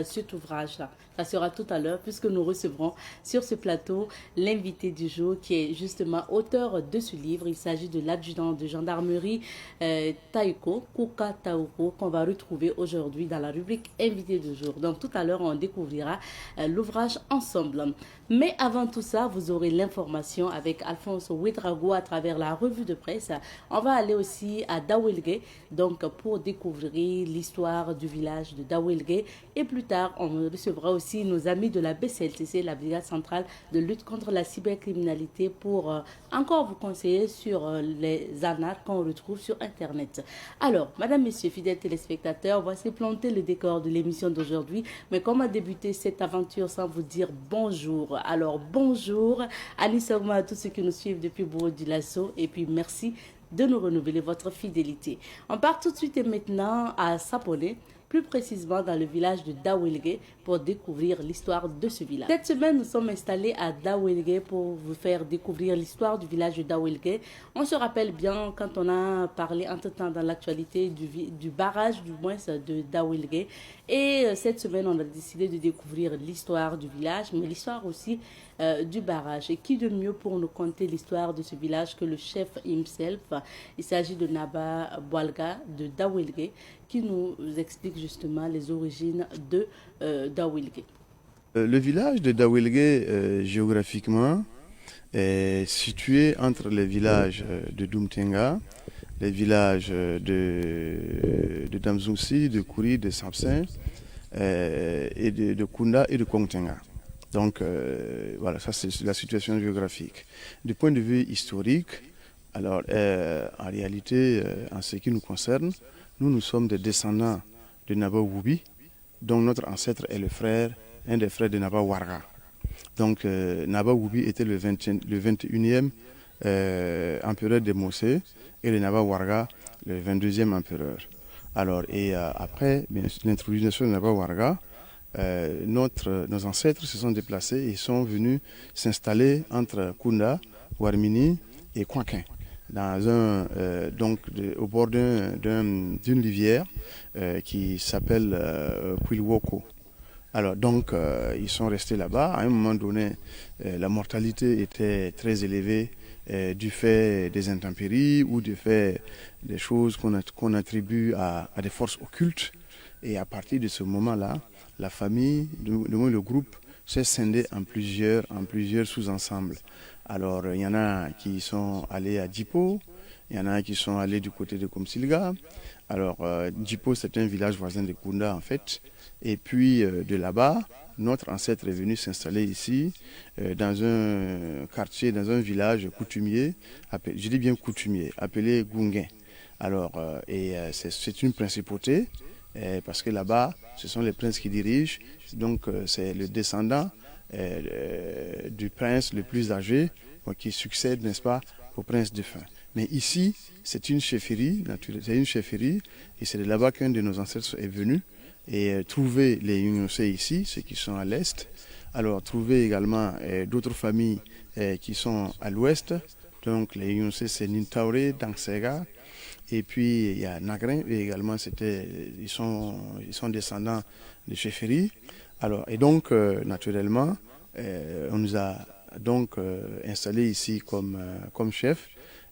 cet ouvrage-là. Ça sera tout à l'heure puisque nous recevrons sur ce plateau l'invité du jour qui est justement auteur de ce livre. Il s'agit de l'adjudant de gendarmerie Taiko, Kuka Taoko, qu'on va retrouver aujourd'hui dans la rubrique invité du jour. Donc tout à l'heure, on découvrira l'ouvrage ensemble. Mais avant tout ça, vous aurez l'information avec Alphonse Ouedraogo à travers la revue de presse. On va aller aussi à Dawelge, donc pour découvrir l'histoire du village de Dawelge. Et plus tard, on recevra aussi nos amis de la BCLTC, la Brigade centrale de lutte contre la cybercriminalité, pour encore vous conseiller sur les arnaques qu'on retrouve sur Internet. Alors, madame, messieurs, fidèles téléspectateurs, voici planter le décor de l'émission d'aujourd'hui. Mais comment débuter cette aventure sans vous dire bonjour? Alors, bonjour, Annie Sogma, à tous ceux qui nous suivent depuis Bourg du Lasso. Et puis, merci de nous renouveler votre fidélité. On part tout de suite et maintenant à Sapone, plus précisément dans le village de Dawelge, pour découvrir l'histoire de ce village. Cette semaine, nous sommes installés à Dawelge pour vous faire découvrir l'histoire du village de Dawelge. On se rappelle bien quand on a parlé entre-temps dans l'actualité du barrage, du moins de Dawelge. Et cette semaine, on a décidé de découvrir l'histoire du village, mais l'histoire aussi du barrage. Et qui de mieux pour nous conter l'histoire de ce village que le chef himself? Il s'agit de Naba Boalga de Dawelge, qui nous explique justement les origines de Dawelge. Le village de Dawelge, géographiquement, est situé entre les villages de Dumtenga, les villages de Damzounsi, de Kouri, de Sapsin, et de Kunda et de Kongtenga. Donc voilà, ça c'est la situation géographique. Du point de vue historique, alors en réalité, en ce qui nous concerne, nous sommes des descendants de Naba Woubi, dont notre ancêtre est un des frères de Naba Warga. Donc Naba Woubi était le 21e empereur de Mossé et le Naba Warga le 22e empereur. Alors, et après l'introduction de Naba Warga, nos ancêtres se sont déplacés et sont venus s'installer entre Kunda, Warmini et Kwankin, au bord d'une rivière qui s'appelle Kwilwoko. Alors donc ils sont restés là-bas. À un moment donné, la mortalité était très élevée du fait des intempéries ou du fait des choses qu'on attribue à des forces occultes. Et à partir de ce moment-là, la famille, du moins le groupe, s'est scindé en plusieurs sous-ensembles. Alors, il y en a qui sont allés à Djipo, il y en a qui sont allés du côté de Komsilga. Alors, Djipo, c'est un village voisin de Kunda, en fait. Et puis, de là-bas, notre ancêtre est venu s'installer ici, dans un quartier, dans un village coutumier, je dis bien coutumier, appelé Gunguin. Alors, c'est une principauté, parce que là-bas, ce sont les princes qui dirigent. Donc, c'est le descendant du prince le plus âgé qui succède, n'est-ce pas, au prince défunt. Mais ici, c'est une chefferie, et c'est de là-bas qu'un de nos ancêtres est venu et trouver les Yunusé ici, ceux qui sont à l'est. Alors, trouver également d'autres familles qui sont à l'ouest. Donc, les Yunusé, c'est Nintaure, Dangsega. Et puis, il y a Nagrin, et également, ils sont descendants de chefferie. Alors, et donc, naturellement, on nous a donc installés ici comme chef.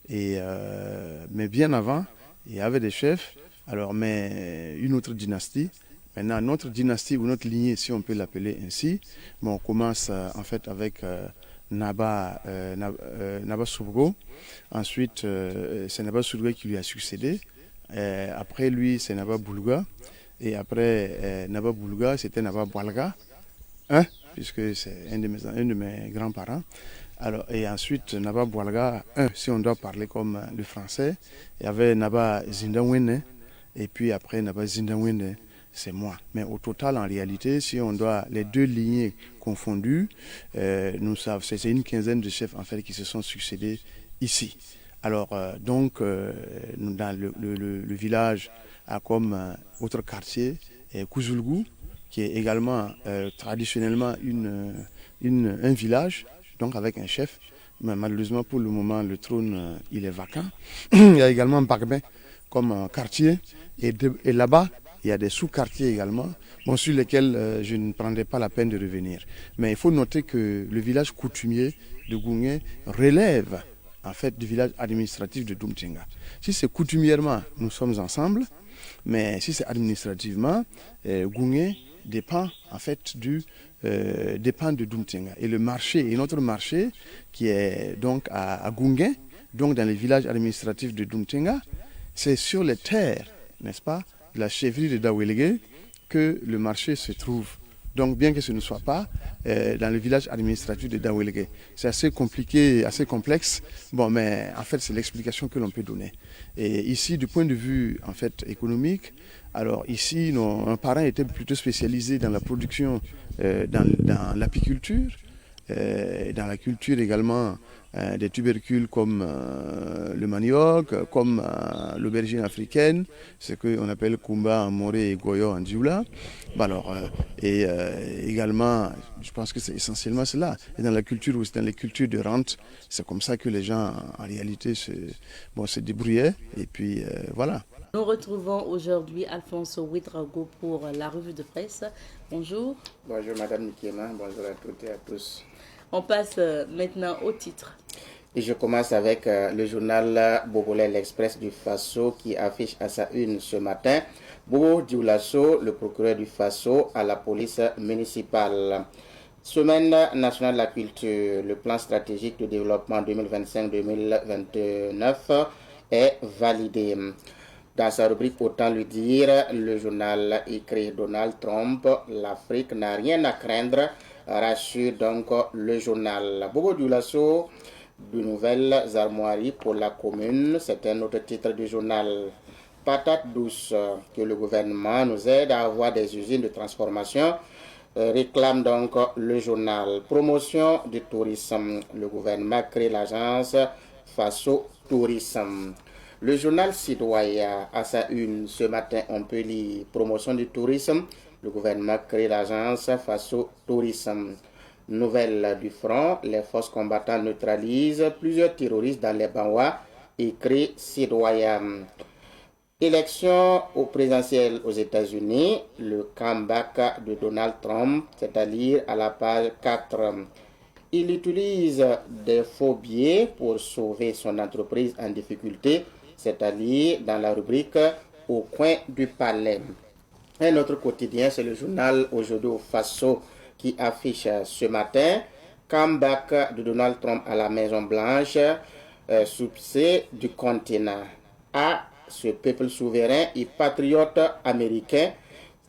Mais bien avant, il y avait des chefs, alors, mais une autre dynastie. Maintenant, notre dynastie ou notre lignée, si on peut l'appeler ainsi, mais on commence en fait avec Naba Sourgo. Ensuite, c'est Naba Sourgo qui lui a succédé. Après lui, c'est Naba Boulga. Et après Naba Boulga, c'était Naba Boalga, puisque c'est un de mes grands-parents. Alors, et ensuite, Naba Boalga, si on doit parler comme le français, il y avait Naba Zindawene. Et puis après, Naba Zindawene, c'est moi. Mais au total, en réalité, si on doit les deux lignées confondues, c'est une quinzaine de chefs en fait qui se sont succédés ici. Alors donc, dans le village a comme autre quartier Kuzulgu, qui est également traditionnellement un village, donc avec un chef. Mais malheureusement, pour le moment, le trône il est vacant. Il y a également Bagbin comme quartier. Et là-bas, il y a des sous-quartiers également, bon, sur lesquels je ne prendrai pas la peine de revenir. Mais il faut noter que le village coutumier de Goungé relève en fait du village administratif de Doumtinga. Si c'est coutumièrement, nous sommes ensemble, mais si c'est administrativement, Goungé dépend en fait dépend de Doumtinga. Et le marché, et notre marché qui est donc à Goungé, donc dans les villages administratifs de Doumtinga, c'est sur les terres, n'est-ce pas, de la chefferie de Daouélégué que le marché se trouve. Donc bien que ce ne soit pas dans le village administratif de Daouélégué. C'est assez compliqué, assez complexe, bon, mais en fait c'est l'explication que l'on peut donner. Et ici, du point de vue en fait économique, alors ici, nos parents étaient plutôt spécialisés dans la production, dans l'apiculture, dans la culture également des tubercules comme le manioc, comme l'aubergine africaine, ce qu'on appelle Kumba en Moré et Goyo en Dioula. Alors, également, je pense que c'est essentiellement cela. Et dans la culture aussi, dans les cultures de rente, c'est comme ça que les gens en réalité se débrouillaient. Et puis voilà. Nous retrouvons aujourd'hui Alphonse Ouedraogo pour la revue de presse. Bonjour. Bonjour Madame Nikema, bonjour à toutes et à tous. On passe maintenant au titre. Et je commence avec le journal Bogolais L'Express du Faso qui affiche à sa une ce matin Bobo Dioulasso, le procureur du Faso, à la police municipale. Semaine nationale de la culture, le plan stratégique de développement 2025-2029 est validé. Dans sa rubrique Autant le dire, le journal écrit Donald Trump, l'Afrique n'a rien à craindre, rassure donc le journal. Bobo Dioulasso, de nouvelles armoiries pour la commune, c'est un autre titre du journal. Patate douce, que le gouvernement nous aide à avoir des usines de transformation, réclame donc le journal. Promotion du tourisme, le gouvernement crée l'agence Faso Tourisme. Le journal Citoyen, à sa une, ce matin, on peut lire promotion du tourisme. Le gouvernement crée l'agence Faso Tourisme. Nouvelle du front, les forces combattantes neutralisent plusieurs terroristes dans les Banwa, écrit Citoyen. Élection au présidentiel aux États-Unis, le comeback de Donald Trump, c'est-à-dire à la page 4. Il utilise des faux billets pour sauver son entreprise en difficulté, c'est-à-dire dans la rubrique Au coin du palais. Un autre quotidien, c'est le journal Aujourd'hui au Faso qui affiche ce matin comeback de Donald Trump à la Maison-Blanche, succès du continent. À ce peuple souverain et patriote américain,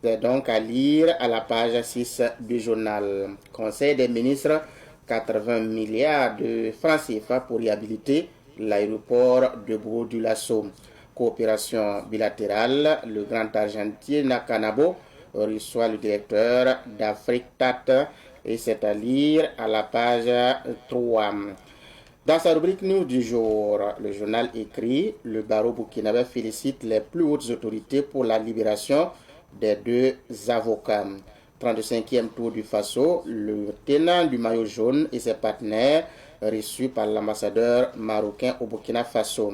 c'est donc à lire à la page 6 du journal. Conseil des ministres, 80 milliards de francs CFA pour réhabiliter l'aéroport de Bobo Dioulasso. Coopération bilatérale, le grand argentier Nakanabo reçoit le directeur d'Afrique-TAT et c'est à lire à la page 3. Dans sa rubrique News du jour, le journal écrit « Le barreau burkinabé félicite les plus hautes autorités pour la libération des deux avocats ». 35e tour du Faso, le tenant du maillot jaune et ses partenaires reçus par l'ambassadeur marocain au Burkina Faso.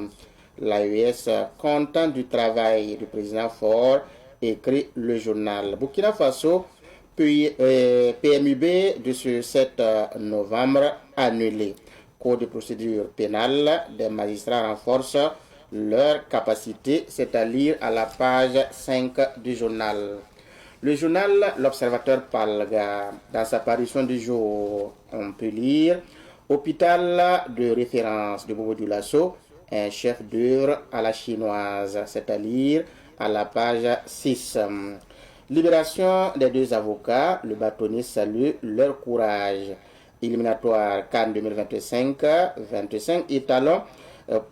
L'AES, content du travail du président Faure, écrit le journal. Burkina Faso, PMUB de ce 7 novembre annulé. Code de procédure pénale, des magistrats renforcent leur capacité, c'est à lire à la page 5 du journal. Le journal L'Observateur Palga, dans sa parution du jour, on peut lire Hôpital de référence de Bobo Dioulasso, un chef d'œuvre à la chinoise, c'est-à-dire à la page 6. Libération des deux avocats, le bâtonnier salue leur courage. Éliminatoire CAN 2025 étalon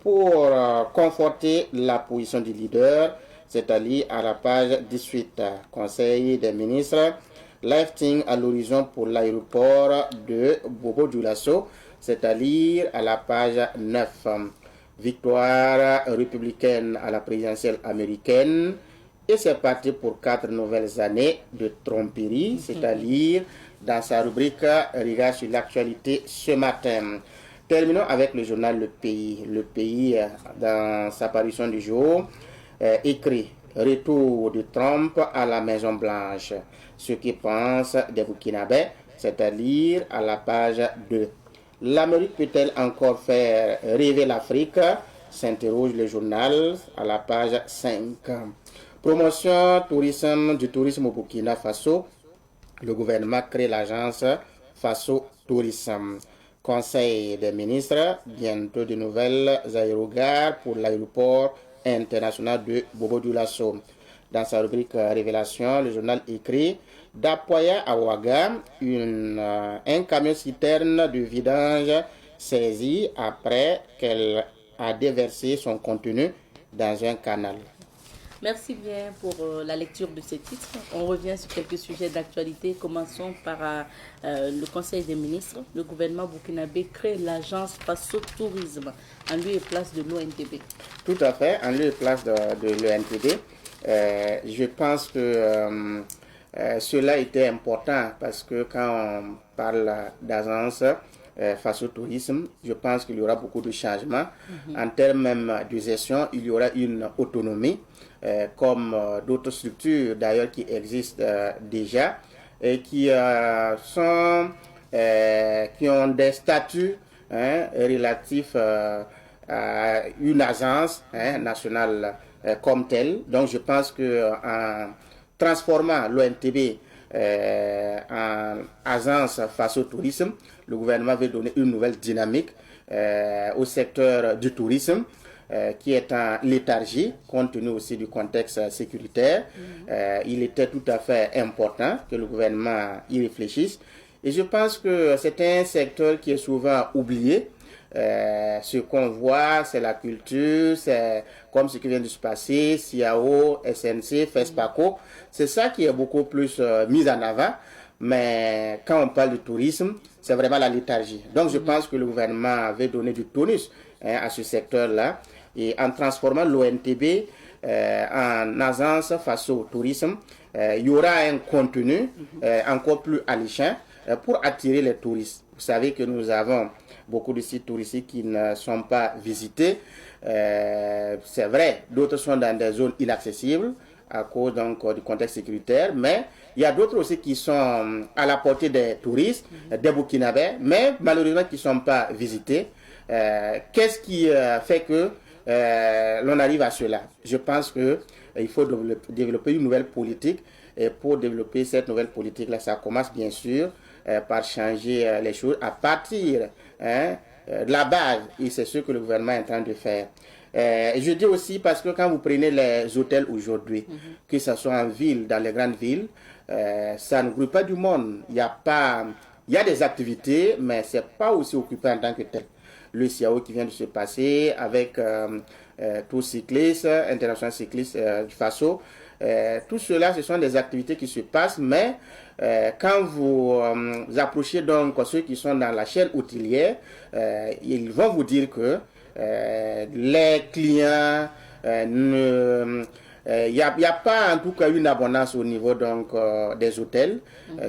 pour conforter la position du leader, c'est-à-dire à la page 18. Conseil des ministres, lifting à l'horizon pour l'aéroport de Bobo Dioulasso, c'est-à-dire à la page 9. Victoire républicaine à la présidentielle américaine. Et c'est parti pour 4 nouvelles années de tromperie, c'est-à-dire dans sa rubrique Regard sur l'actualité ce matin. Terminons avec le journal Le Pays. Le Pays, dans sa parution du jour, écrit Retour de Trump à la Maison-Blanche. Ce qu'ils pensent des Burkinabés, c'est à lire à la page 2. L'Amérique peut-elle encore faire rêver l'Afrique? S'interroge le journal à la page 5. Promotion du tourisme au Burkina Faso. Le gouvernement crée l'agence Faso Tourisme. Conseil des ministres, bientôt de nouvelles aérogares pour l'aéroport international de Bobo-Dioulasso. Dans sa rubrique Révélation, le journal écrit d'Apoya à Ouaga, un camion-citerne de vidange saisi après qu'elle a déversé son contenu dans un canal. Merci bien pour la lecture de ces titres. On revient sur quelques sujets d'actualité. Commençons par le Conseil des ministres. Le gouvernement burkinabé crée l'agence Faso Tourisme en lieu et place de l'ONTB. Tout à fait, en lieu et place de l'ONTB. Je pense que cela était important parce que quand on parle d'agence Faso Tourisme, je pense qu'il y aura beaucoup de changements. En termes même de gestion, il y aura une autonomie. Comme d'autres structures d'ailleurs qui existent déjà et qui ont des statuts relatifs à une agence nationale comme telle. Donc je pense qu'en transformant l'ONTB en agence Faso Tourisme, le gouvernement veut donner une nouvelle dynamique au secteur du tourisme, qui est en léthargie, compte tenu aussi du contexte sécuritaire. Il était tout à fait important que le gouvernement y réfléchisse. Et je pense que c'est un secteur qui est souvent oublié. Ce qu'on voit, c'est la culture, c'est comme ce qui vient de se passer, CIAO, SNC, FESPACO. C'est ça qui est beaucoup plus mis en avant. Mais quand on parle de tourisme, c'est vraiment la léthargie. Donc je pense que le gouvernement avait donné du tonus à ce secteur-là. Et en transformant l'ONTB en agence Faso Tourisme, il y aura un contenu encore plus alléchant pour attirer les touristes. Vous savez que nous avons beaucoup de sites touristiques qui ne sont pas visités. C'est vrai, d'autres sont dans des zones inaccessibles à cause donc du contexte sécuritaire, mais il y a d'autres aussi qui sont à la portée des touristes, des Burkinabés, mais malheureusement qui ne sont pas visités. Qu'est-ce qui fait que l'on arrive à cela? Je pense qu'il faut développer une nouvelle politique, et pour développer cette nouvelle politique-là, ça commence bien sûr par changer les choses à partir de la base, et c'est ce que le gouvernement est en train de faire. Je dis aussi parce que quand vous prenez les hôtels aujourd'hui, que ce soit en ville, dans les grandes villes, ça ne groupe pas du monde. Il y a des activités, mais c'est pas aussi occupé en tant que tel. Le CIAO qui vient de se passer avec tous cyclistes, international cyclistes du Faso, tout cela, ce sont des activités qui se passent, mais quand vous approchez donc ceux qui sont dans la chaîne hôtelière, ils vont vous dire que les clients il n'y a pas en tout cas une abondance au niveau donc des hôtels,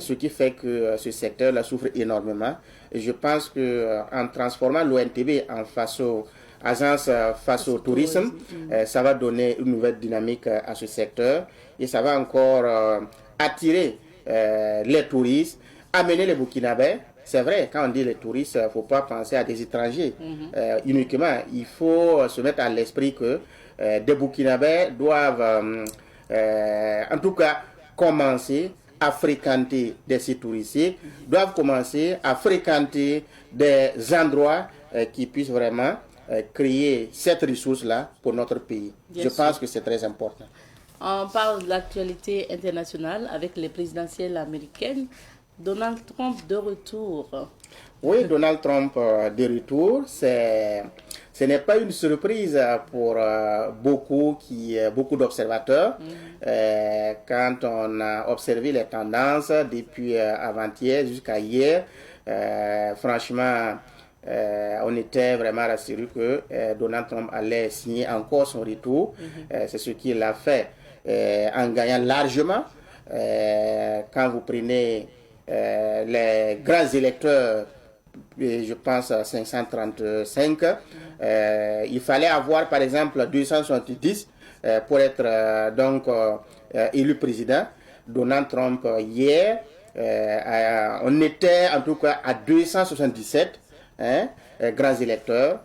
ce qui fait que ce secteur-là souffre énormément. Et je pense que en transformant l'ONTB en agence Faso Tourisme, ça va donner une nouvelle dynamique à ce secteur et ça va encore attirer les touristes, amener les Burkinabés. C'est vrai, quand on dit les touristes, il ne faut pas penser à des étrangers uniquement. Il faut se mettre à l'esprit que des Burkinabés doivent en tout cas commencer à fréquenter des sites touristiques, doivent commencer à fréquenter des endroits qui puissent vraiment créer cette ressource-là pour notre pays. Je pense que c'est très important. On parle de l'actualité internationale avec les présidentielles américaines. Donald Trump de retour. Oui, Donald Trump de retour, ce n'est pas une surprise pour beaucoup d'observateurs. Quand on a observé les tendances depuis avant-hier jusqu'à hier, franchement, on était vraiment rassuré que Donald Trump allait signer encore son retour. C'est ce qu'il a fait en gagnant largement. Quand vous prenez les grands électeurs, je pense à 535, il fallait avoir par exemple 270 pour être élu président. Donald Trump, hier, on était en tout cas à 277 grands électeurs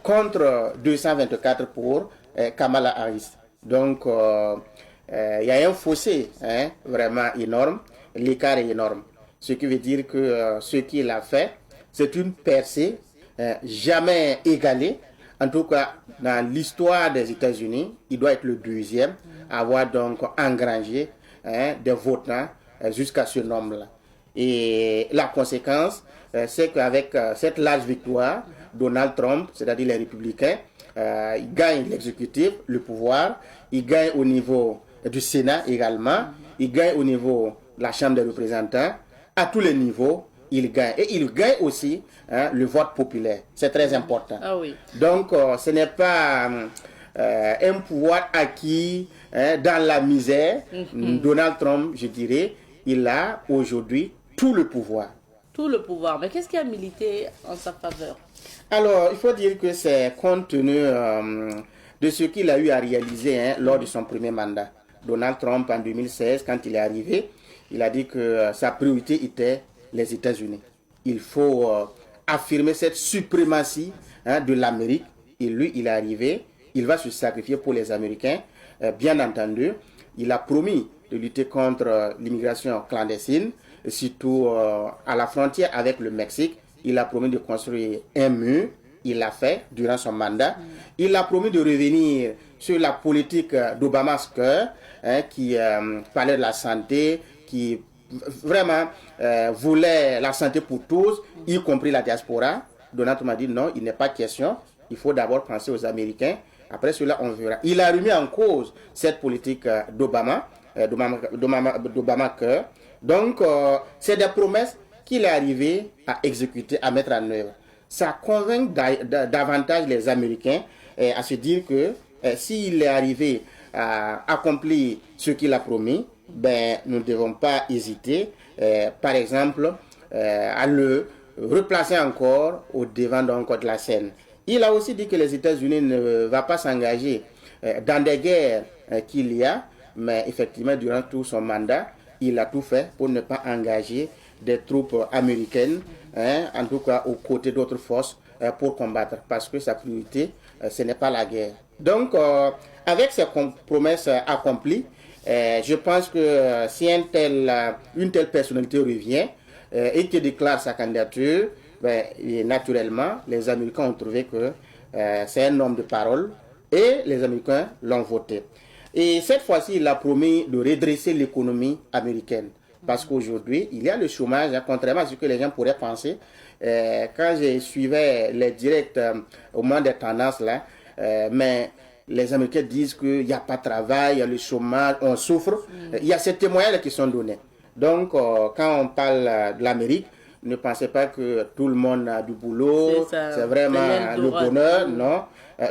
contre 224 pour Kamala Harris. Donc, il y a un fossé vraiment énorme, l'écart est énorme. Ce qui veut dire que ce qu'il a fait, c'est une percée jamais égalée. En tout cas, dans l'histoire des États-Unis, il doit être le deuxième à avoir donc engrangé des votants jusqu'à ce nombre-là. Et la conséquence, c'est qu'avec cette large victoire, Donald Trump, c'est-à-dire les républicains, il gagne l'exécutif, le pouvoir, il gagne au niveau du Sénat également, il gagne au niveau de la Chambre des représentants, à tous les niveaux, il gagne. Et il gagne aussi le vote populaire. C'est très important. Ah oui. Donc, ce n'est pas un pouvoir acquis dans la misère. Donald Trump, je dirais, il a aujourd'hui tout le pouvoir. Tout le pouvoir. Mais qu'est-ce qui a milité en sa faveur? Alors, il faut dire que c'est compte tenu de ce qu'il a eu à réaliser lors de son premier mandat. Donald Trump, en 2016, quand il est arrivé, il a dit que sa priorité était les États-Unis. Il faut affirmer cette suprématie de l'Amérique. Et lui, il est arrivé, il va se sacrifier pour les Américains. Bien entendu, il a promis de lutter contre l'immigration clandestine, surtout à la frontière avec le Mexique. Il a promis de construire un mur. Il l'a fait durant son mandat. Il a promis de revenir sur la politique d'Obamacare, qui parlait de la santé, qui vraiment voulait la santé pour tous, y compris la diaspora. Donald Trump a dit non, il n'est pas question. Il faut d'abord penser aux Américains. Après cela, on verra. Il a remis en cause cette politique d'Obamacare. Donc, c'est des promesses qu'il est arrivé à exécuter, à mettre en œuvre. Ça convainc davantage les Américains à se dire que s'il est arrivé à accomplir ce qu'il a promis, ben, nous ne devons pas hésiter, par exemple, à le replacer encore au devant donc, de la scène. Il a aussi dit que les États-Unis ne vont pas s'engager dans des guerres qu'il y a, mais effectivement, durant tout son mandat, il a tout fait pour ne pas engager des troupes américaines, en tout cas aux côtés d'autres forces, pour combattre, parce que sa priorité, ce n'est pas la guerre. Donc, avec ces promesses accomplies, je pense que si une telle personnalité revient et qui déclare sa candidature, ben, et naturellement, les Américains ont trouvé que c'est un homme de parole et les Américains l'ont voté. Et cette fois-ci, il a promis de redresser l'économie américaine. Parce qu'aujourd'hui, il y a le chômage, contrairement à ce que les gens pourraient penser. Quand je suivais les directs au moment des tendances, là, mais les Américains disent qu'il n'y a pas de travail, il y a le chômage, on souffre. Il y a ces témoignages qui sont donnés. Donc, quand on parle de l'Amérique, ne pensez pas que tout le monde a du boulot, c'est vraiment le bonheur, non,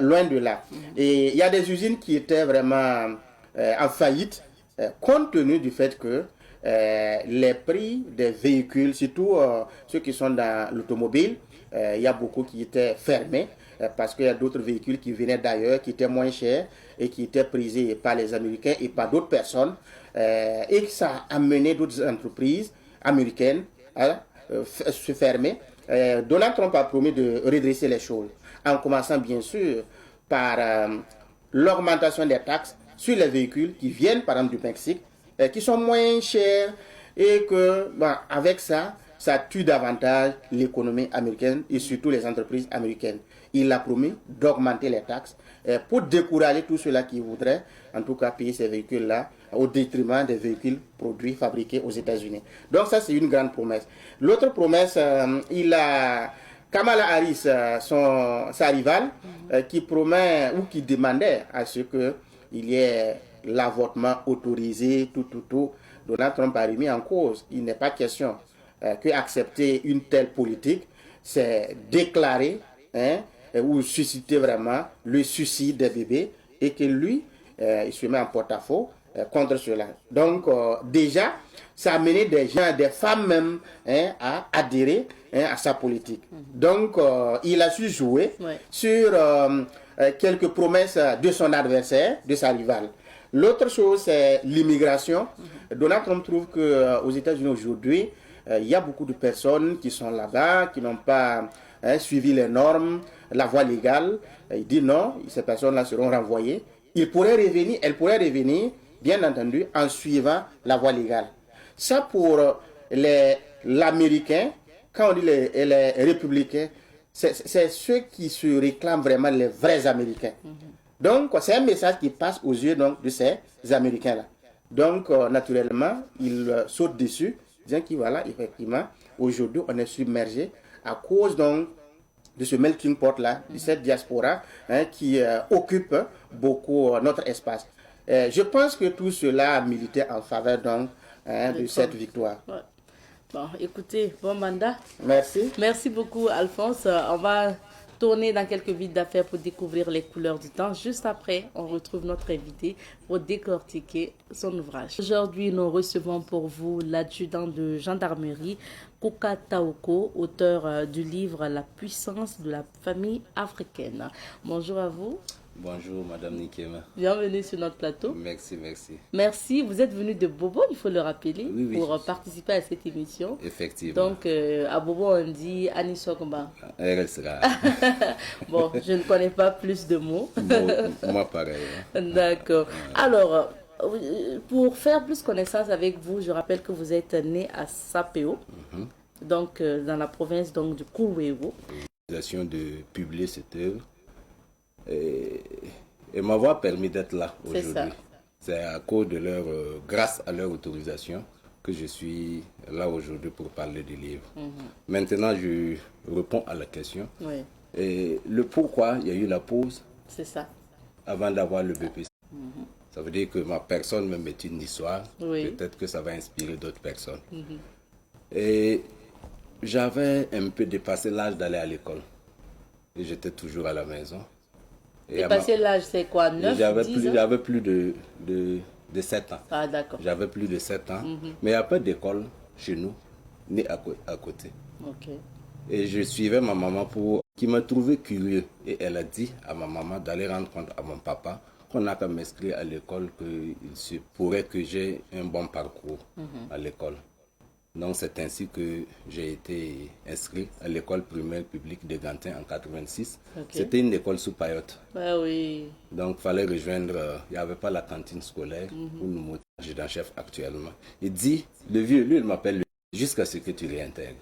loin de là. Et il y a des usines qui étaient vraiment en faillite, compte tenu du fait que les prix des véhicules, surtout ceux qui sont dans l'automobile, il y a beaucoup qui étaient fermés parce qu'il y a d'autres véhicules qui venaient d'ailleurs, qui étaient moins chers et qui étaient prisés par les Américains et par d'autres personnes, et que ça a amené d'autres entreprises américaines à se fermer. Donald Trump a promis de redresser les choses, en commençant bien sûr par l'augmentation des taxes sur les véhicules qui viennent par exemple du Mexique, qui sont moins chers et que, bon, avec ça, ça tue davantage l'économie américaine et surtout les entreprises américaines. Il a promis d'augmenter les taxes pour décourager tous ceux-là qui voudraient, en tout cas, payer ces véhicules-là au détriment des véhicules produits, fabriqués aux États-Unis. Donc ça, c'est une grande promesse. L'autre promesse, il a Kamala Harris, sa rivale, qui promet ou qui demandait à ce qu'il y ait l'avortement autorisé, tout. Donald Trump a remis en cause. Il n'est pas question qu'accepter une telle politique, c'est déclarer ou susciter vraiment le suicide des bébés et que lui, il se met en porte-à-faux contre cela. Donc, déjà, ça a amené des gens, des femmes même, à adhérer à sa politique. Donc, il a su jouer sur quelques promesses de son adversaire, de sa rivale. L'autre chose, c'est l'immigration. Donald Trump trouve qu'aux États-Unis aujourd'hui, il y a beaucoup de personnes qui sont là-bas, qui n'ont pas suivi les normes, la voie légale. Il dit non, ces personnes-là seront renvoyées. Elles pourraient revenir, bien entendu, en suivant la voie légale. Ça, pour l'Américain, quand on dit les républicains, c'est ceux qui se réclament vraiment les vrais Américains. Donc, c'est un message qui passe aux yeux donc, de ces Américains-là. Donc, naturellement, ils sautent dessus, disant que voilà, effectivement, aujourd'hui, on est submergé à cause donc de ce melting pot-là, de cette diaspora qui occupe beaucoup notre espace. Je pense que tout cela a milité en faveur donc, de cette victoire. Ouais. Bon, écoutez, bon mandat. Merci. Merci beaucoup, Alphonse. On va tourner dans quelques vides d'affaires pour découvrir les couleurs du temps. Juste après, on retrouve notre invité pour décortiquer son ouvrage. Aujourd'hui, nous recevons pour vous l'adjudant de gendarmerie, Kouka Taoko, auteur du livre La puissance de la famille africaine. Bonjour à vous. Bonjour, Madame Nikema. Bienvenue sur notre plateau. Merci, merci. Merci. Vous êtes venu de Bobo, il faut le rappeler, Oui. pour participer à cette émission. Effectivement. Donc, à Bobo, on dit Annie Sogba. Elle sera. Bon, je ne connais pas plus de mots. Moi, pareil. D'accord. Alors, pour faire plus connaissance avec vous, je rappelle que vous êtes né à Sapeo, donc dans la province donc, du Kourouéro. L'organisation de publier cette œuvre et m'avoir permis d'être là aujourd'hui. C'est à cause de leur, grâce à leur autorisation, que je suis là aujourd'hui pour parler du livre. Maintenant, je réponds à la question. Oui. Et le pourquoi il y a eu la pause. C'est ça. Avant d'avoir le BPC. Ça veut dire que ma personne même est une histoire. Oui. Peut-être que ça va inspirer d'autres personnes. Et j'avais un peu dépassé l'âge d'aller à l'école. Et j'étais toujours à la maison. Dépasser l'âge, c'est quoi, 9, 10 ans? J'avais plus de 7 ans. Ah, d'accord. J'avais plus de 7 ans. Mais il n'y a pas d'école chez nous, ni à côté. Ok. Et je suivais ma maman qui m'a trouvé curieux. Et elle a dit à ma maman d'aller rendre compte à mon papa qu'on n'a qu'à m'inscrire à l'école, qu'il se pourrait que j'ai un bon parcours à l'école. Donc c'est ainsi que j'ai été inscrit à l'école primaire publique de Gantin en 86. Okay. C'était une école sous paillotte. Ah oui. Donc il fallait rejoindre, il n'y avait pas la cantine scolaire où nous montons l'adjudant-chef actuellement. Il dit, le vieux, lui il m'appelle jusqu'à ce que tu réintègres.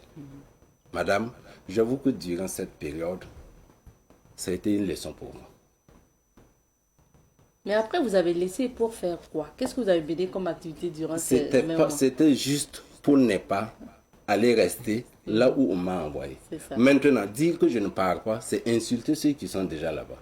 Madame, j'avoue que durant cette période, ça a été une leçon pour moi. Mais après, vous avez laissé pour faire quoi? Qu'est-ce que vous avez mené comme activité durant ces moments? C'était juste pour ne pas aller rester là où on m'a envoyé. Maintenant, dire que je ne pars pas, c'est insulter ceux qui sont déjà là-bas.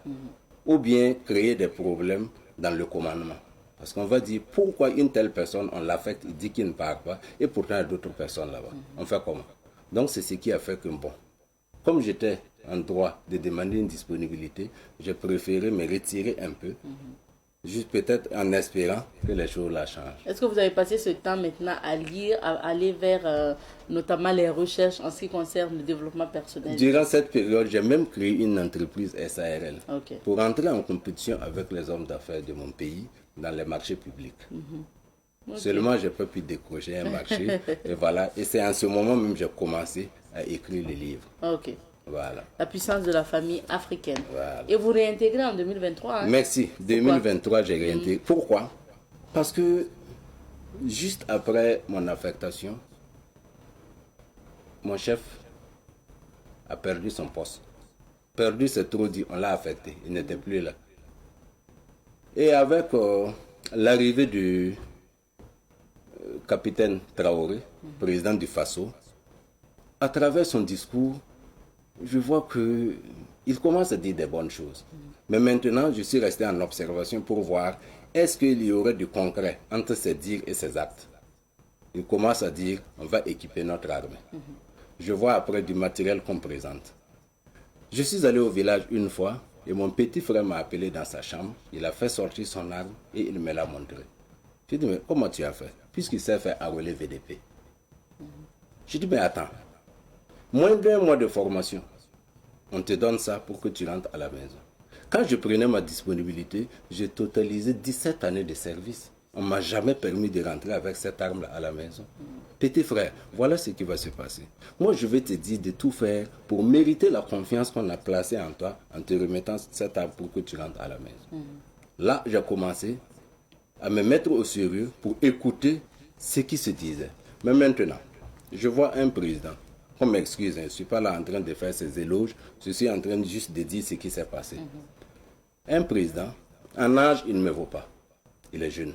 Ou bien créer des problèmes dans le commandement. Parce qu'on va dire, pourquoi une telle personne, on l'affecte, il dit qu'il ne part pas, et pourtant il y a d'autres personnes là-bas. On fait comment? Donc c'est ce qui a fait que, bon, comme j'étais en droit de demander une disponibilité, j'ai préféré me retirer un peu. Juste peut-être en espérant que les choses la changent. Est-ce que vous avez passé ce temps maintenant à lire, à aller vers notamment les recherches en ce qui concerne le développement personnel? Durant cette période, j'ai même créé une entreprise SARL pour entrer en compétition avec les hommes d'affaires de mon pays dans les marchés publics. Seulement, je n'ai pas pu décrocher un marché. Et voilà. Et c'est en ce moment même que j'ai commencé à écrire les livres. Ok. Voilà. La puissance de la famille africaine. Voilà. Et vous réintégrez en 2023. Hein? Merci. 2023, j'ai réintégré. Pourquoi? Parce que juste après mon affectation, mon chef a perdu son poste. Perdu, c'est trop dit. On l'a affecté. Il n'était plus là. Et avec l'arrivée du capitaine Traoré, président du Faso, à travers son discours, je vois qu'il commence à dire des bonnes choses. Mais maintenant, je suis resté en observation pour voir est-ce qu'il y aurait du concret entre ses dires et ses actes. Il commence à dire on va équiper notre armée. Je vois après du matériel qu'on présente. Je suis allé au village une fois et mon petit frère m'a appelé dans sa chambre. Il a fait sortir son arme et il me l'a montré. Je dis mais comment tu as fait? Puisqu'il s'est fait enrôler VDP. Je dis mais attends. Moins d'1 mois de formation, on te donne ça pour que tu rentres à la maison. Quand je prenais ma disponibilité, j'ai totalisé 17 années de service. On ne m'a jamais permis de rentrer avec cette arme-là à la maison. Petit frère, voilà ce qui va se passer. Moi, je vais te dire de tout faire pour mériter la confiance qu'on a placée en toi en te remettant cette arme pour que tu rentres à la maison. Là, j'ai commencé à me mettre au sérieux pour écouter ce qui se disait. Mais maintenant, je vois un président. On m'excuse, je ne suis pas là en train de faire ses éloges, je suis en train juste de dire ce qui s'est passé. Un président, en âge, il ne me vaut pas. Il est jeune.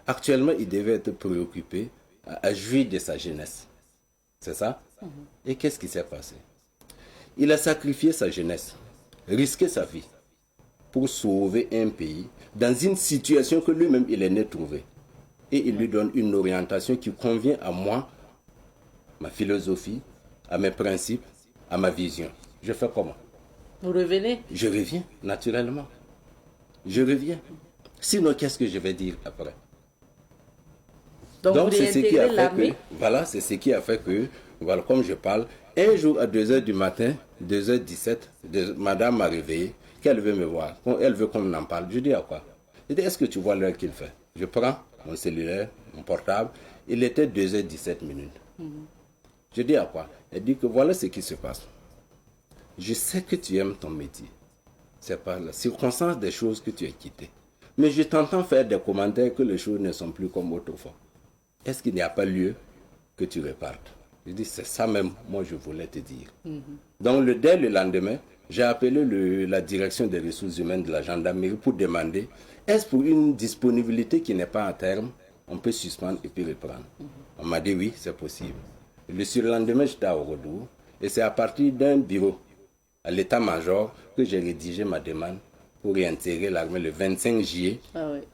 Actuellement, il devait être préoccupé à jouir de sa jeunesse. C'est ça? Et qu'est-ce qui s'est passé? Il a sacrifié sa jeunesse, risqué sa vie pour sauver un pays dans une situation que lui-même il est né trouver. Et il lui donne une orientation qui convient à moi, ma philosophie, à mes principes, à ma vision. Je fais comment? Vous revenez? Je reviens, naturellement. Je reviens. Sinon, qu'est-ce que je vais dire après? Donc c'est ce qui a fait que, voilà, c'est ce qui a fait que, voilà, comme je parle, un jour à 2h du matin, 2h17, madame m'a réveillé, qu'elle veut me voir, elle veut qu'on en parle. Je dis à quoi? Je dis, est-ce que tu vois l'heure qu'il fait? Je prends mon cellulaire, mon portable, il était 2h17 minutes. Je dis à quoi? Elle dit que voilà ce qui se passe. Je sais que tu aimes ton métier. C'est par la circonstance des choses que tu as quittées. Mais je t'entends faire des commentaires que les choses ne sont plus comme autrefois. Est-ce qu'il n'y a pas lieu que tu repartes? Je dis, c'est ça même, moi je voulais te dire. Donc dès le lendemain, j'ai appelé la direction des ressources humaines de la gendarmerie pour demander, est-ce pour une disponibilité qui n'est pas à terme, on peut suspendre et puis reprendre? On m'a dit oui, c'est possible. Le surlendemain, j'étais à Ouagadougou et c'est à partir d'un bureau à l'état-major que j'ai rédigé ma demande pour réintégrer l'armée le 25 juillet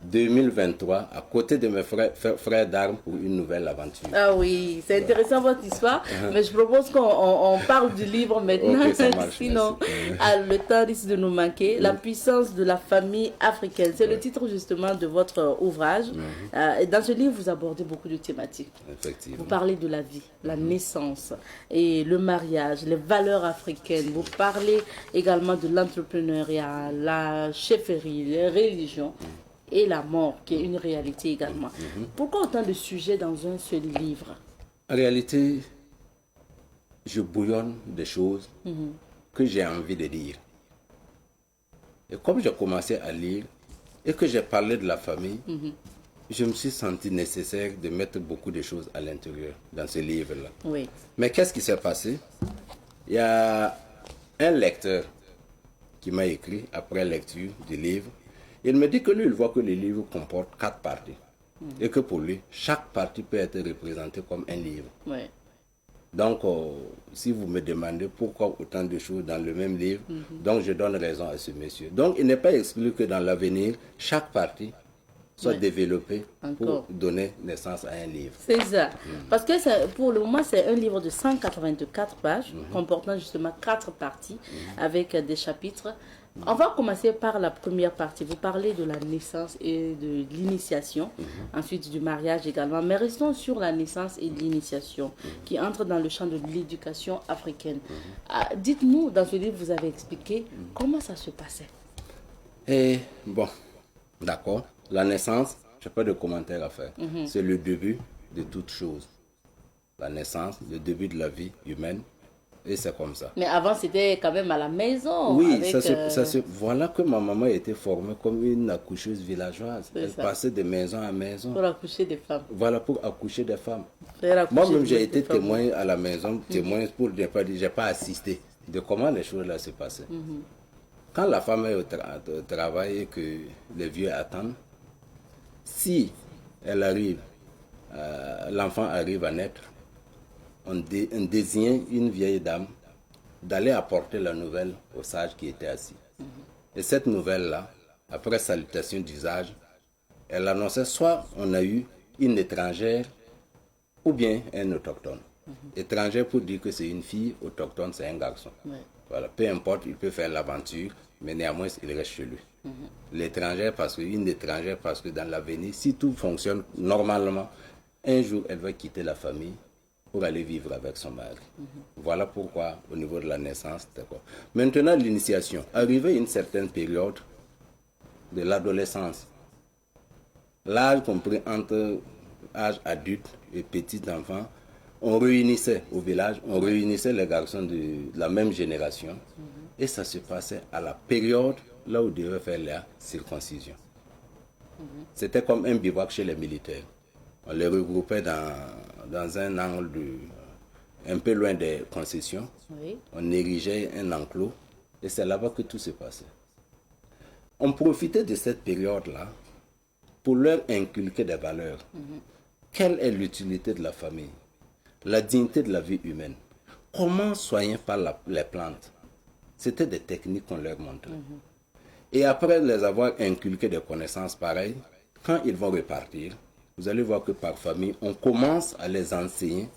2023 à côté de mes frères d'armes pour une nouvelle aventure. Ah oui, c'est intéressant votre histoire, mais je propose qu'on parle du livre maintenant, Okay, ça marche, sinon le temps risque de nous manquer. La puissance de la famille africaine, c'est le titre justement de votre ouvrage. Et dans ce livre, vous abordez beaucoup de thématiques. Effectivement. Vous parlez de la vie, la naissance et le mariage, les valeurs africaines. Vous parlez également de l'entrepreneuriat, la chefferie, les religions et la mort, qui est une réalité également. Pourquoi autant de sujets dans un seul livre? En réalité, je bouillonne des choses que j'ai envie de dire. Et comme j'ai commencé à lire et que j'ai parlé de la famille, je me suis senti nécessaire de mettre beaucoup de choses à l'intérieur dans ce livre-là. Oui. Mais qu'est-ce qui s'est passé? Il y a un lecteur qui m'a écrit après lecture du livre. Il me dit que lui, il voit que le livre comporte 4 parties. Et que pour lui, chaque partie peut être représentée comme un livre. Oui. Donc, si vous me demandez pourquoi autant de choses dans le même livre, donc je donne raison à ce monsieur. Donc, il n'est pas exclu que dans l'avenir, chaque partie soit développée pour donner naissance à un livre. C'est ça. Parce que pour le moment, c'est un livre de 184 pages, comportant justement 4 parties, avec des chapitres. On va commencer par la première partie. Vous parlez de la naissance et de l'initiation, ensuite du mariage également. Mais restons sur la naissance et l'initiation, qui entre dans le champ de l'éducation africaine. Dites-nous, dans ce livre, vous avez expliqué comment ça se passait. Et bon, d'accord. La naissance, je n'ai pas de commentaire à faire. C'est le début de toute chose. La naissance, le début de la vie humaine. Et c'est comme ça. Mais avant, c'était quand même à la maison. Oui, avec, voilà que ma maman était formée comme une accoucheuse villageoise. Elle passait de maison à maison. Pour accoucher des femmes. Voilà, pour accoucher des femmes. Moi-même, j'ai été témoin à la maison, témoin pour ne pas dire, je n'ai pas assisté de comment les choses là se passaient. Quand la femme est au travail et que les vieux attendent, si elle arrive, l'enfant arrive à naître, on désigne une vieille dame d'aller apporter la nouvelle au sage qui était assis. Et cette nouvelle-là, après salutation d'usage, elle annonçait soit on a eu une étrangère ou bien un autochtone. Étrangère pour dire que c'est une fille, autochtone c'est un garçon. Voilà, peu importe, il peut faire l'aventure, mais néanmoins il reste chez lui. L'étrangère parce que dans l'avenir, si tout fonctionne normalement, un jour elle va quitter la famille pour aller vivre avec son mari. Voilà pourquoi, au niveau de la naissance, d'accord. Maintenant, l'initiation. Arrivé à une certaine période de l'adolescence, l'âge compris entre âge adulte et petit enfant, on réunissait au village, on réunissait les garçons de la même génération, et ça se passait à la période là où on devait faire la circoncision. C'était comme un bivouac chez les militaires. On les regroupait dans un angle un peu loin des concessions. Oui. On érigeait un enclos et c'est là-bas que tout se passait. On profitait de cette période-là pour leur inculquer des valeurs. Quelle est l'utilité de la famille? La dignité de la vie humaine. Comment soigner par les plantes? C'était des techniques qu'on leur montrait. Et après les avoir inculqué des connaissances pareilles, quand ils vont repartir, vous allez voir que par famille, on commence à les enseigner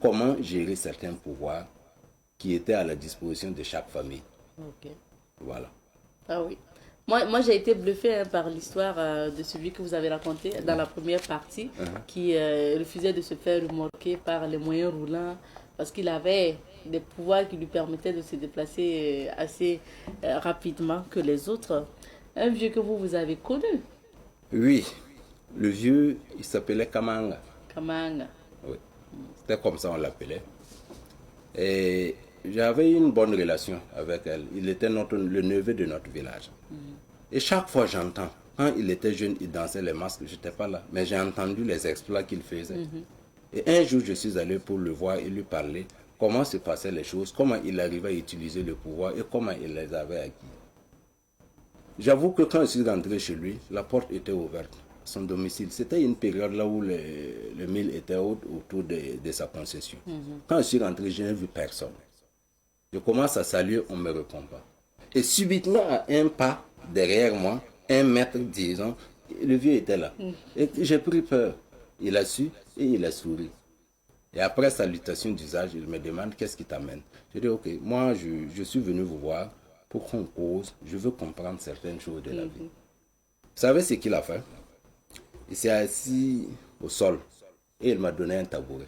comment gérer certains pouvoirs qui étaient à la disposition de chaque famille. Ok. Voilà. Ah oui. Moi j'ai été bluffée par l'histoire de celui que vous avez raconté dans la première partie, qui refusait de se faire remorquer par les moyens roulants parce qu'il avait des pouvoirs qui lui permettaient de se déplacer assez rapidement que les autres. Un vieux que vous avez connu, Oui, le vieux, il s'appelait Kamanga. Kamanga. Oui, c'était comme ça on l'appelait. Et j'avais une bonne relation avec elle. Il était le neveu de notre village. Et chaque fois j'entends, quand il était jeune, il dansait les masques, je n'étais pas là, mais j'ai entendu les exploits qu'il faisait. Et un jour, je suis allé pour le voir et lui parler comment se passaient les choses, comment il arrivait à utiliser le pouvoir et comment il les avait acquis. J'avoue que quand je suis rentré chez lui, la porte était ouverte, son domicile. C'était une période là où le mille était autour de sa concession. Quand je suis rentré, je n'ai vu personne. Je commence à saluer, on ne me répond pas. Et subitement, à un pas derrière moi, 1 mètre, disons, le vieux était là. Et j'ai pris peur. Il a su et il a souri. Et après salutation d'usage, il me demande qu'est-ce qui t'amène. Je dis ok, moi je suis venu vous voir pour qu'on cause, je veux comprendre certaines choses de la vie. Vous savez ce qu'il a fait? Il s'est assis au sol et il m'a donné un tabouret.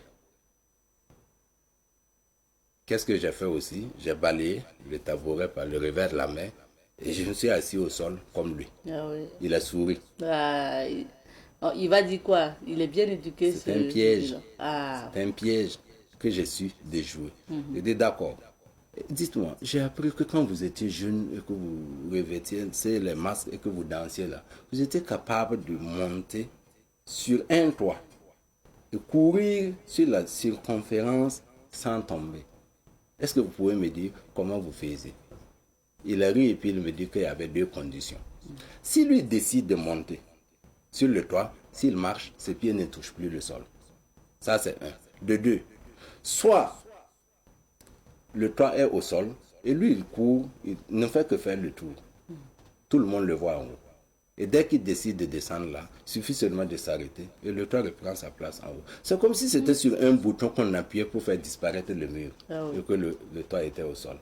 Qu'est-ce que j'ai fait aussi? J'ai balayé le tabouret par le revers de la main et je me suis assis au sol comme lui. Ah oui. Il a souri. Il va dire quoi? Il est bien éduqué. C'est un piège. Ah. C'est un piège que j'ai su déjouer. Je dis d'accord. Dites-moi, j'ai appris que quand vous étiez jeune et que vous revêtiez les masques et que vous dansiez là, vous étiez capable de monter sur un toit et courir sur la circonférence sans tomber. Est-ce que vous pouvez me dire comment vous faisiez? Il a ri et puis il me dit qu'il y avait 2 conditions. Si lui décide de monter sur le toit, s'il marche, ses pieds ne touchent plus le sol. Ça, c'est un. De 2, soit le toit est au sol et lui, il court, il ne fait que faire le tour. Tout le monde le voit en haut. Et dès qu'il décide de descendre là, il suffit seulement de s'arrêter et le toit reprend sa place en haut. C'est comme si c'était sur un bouton qu'on appuyait pour faire disparaître le mur et que le toit était au sol.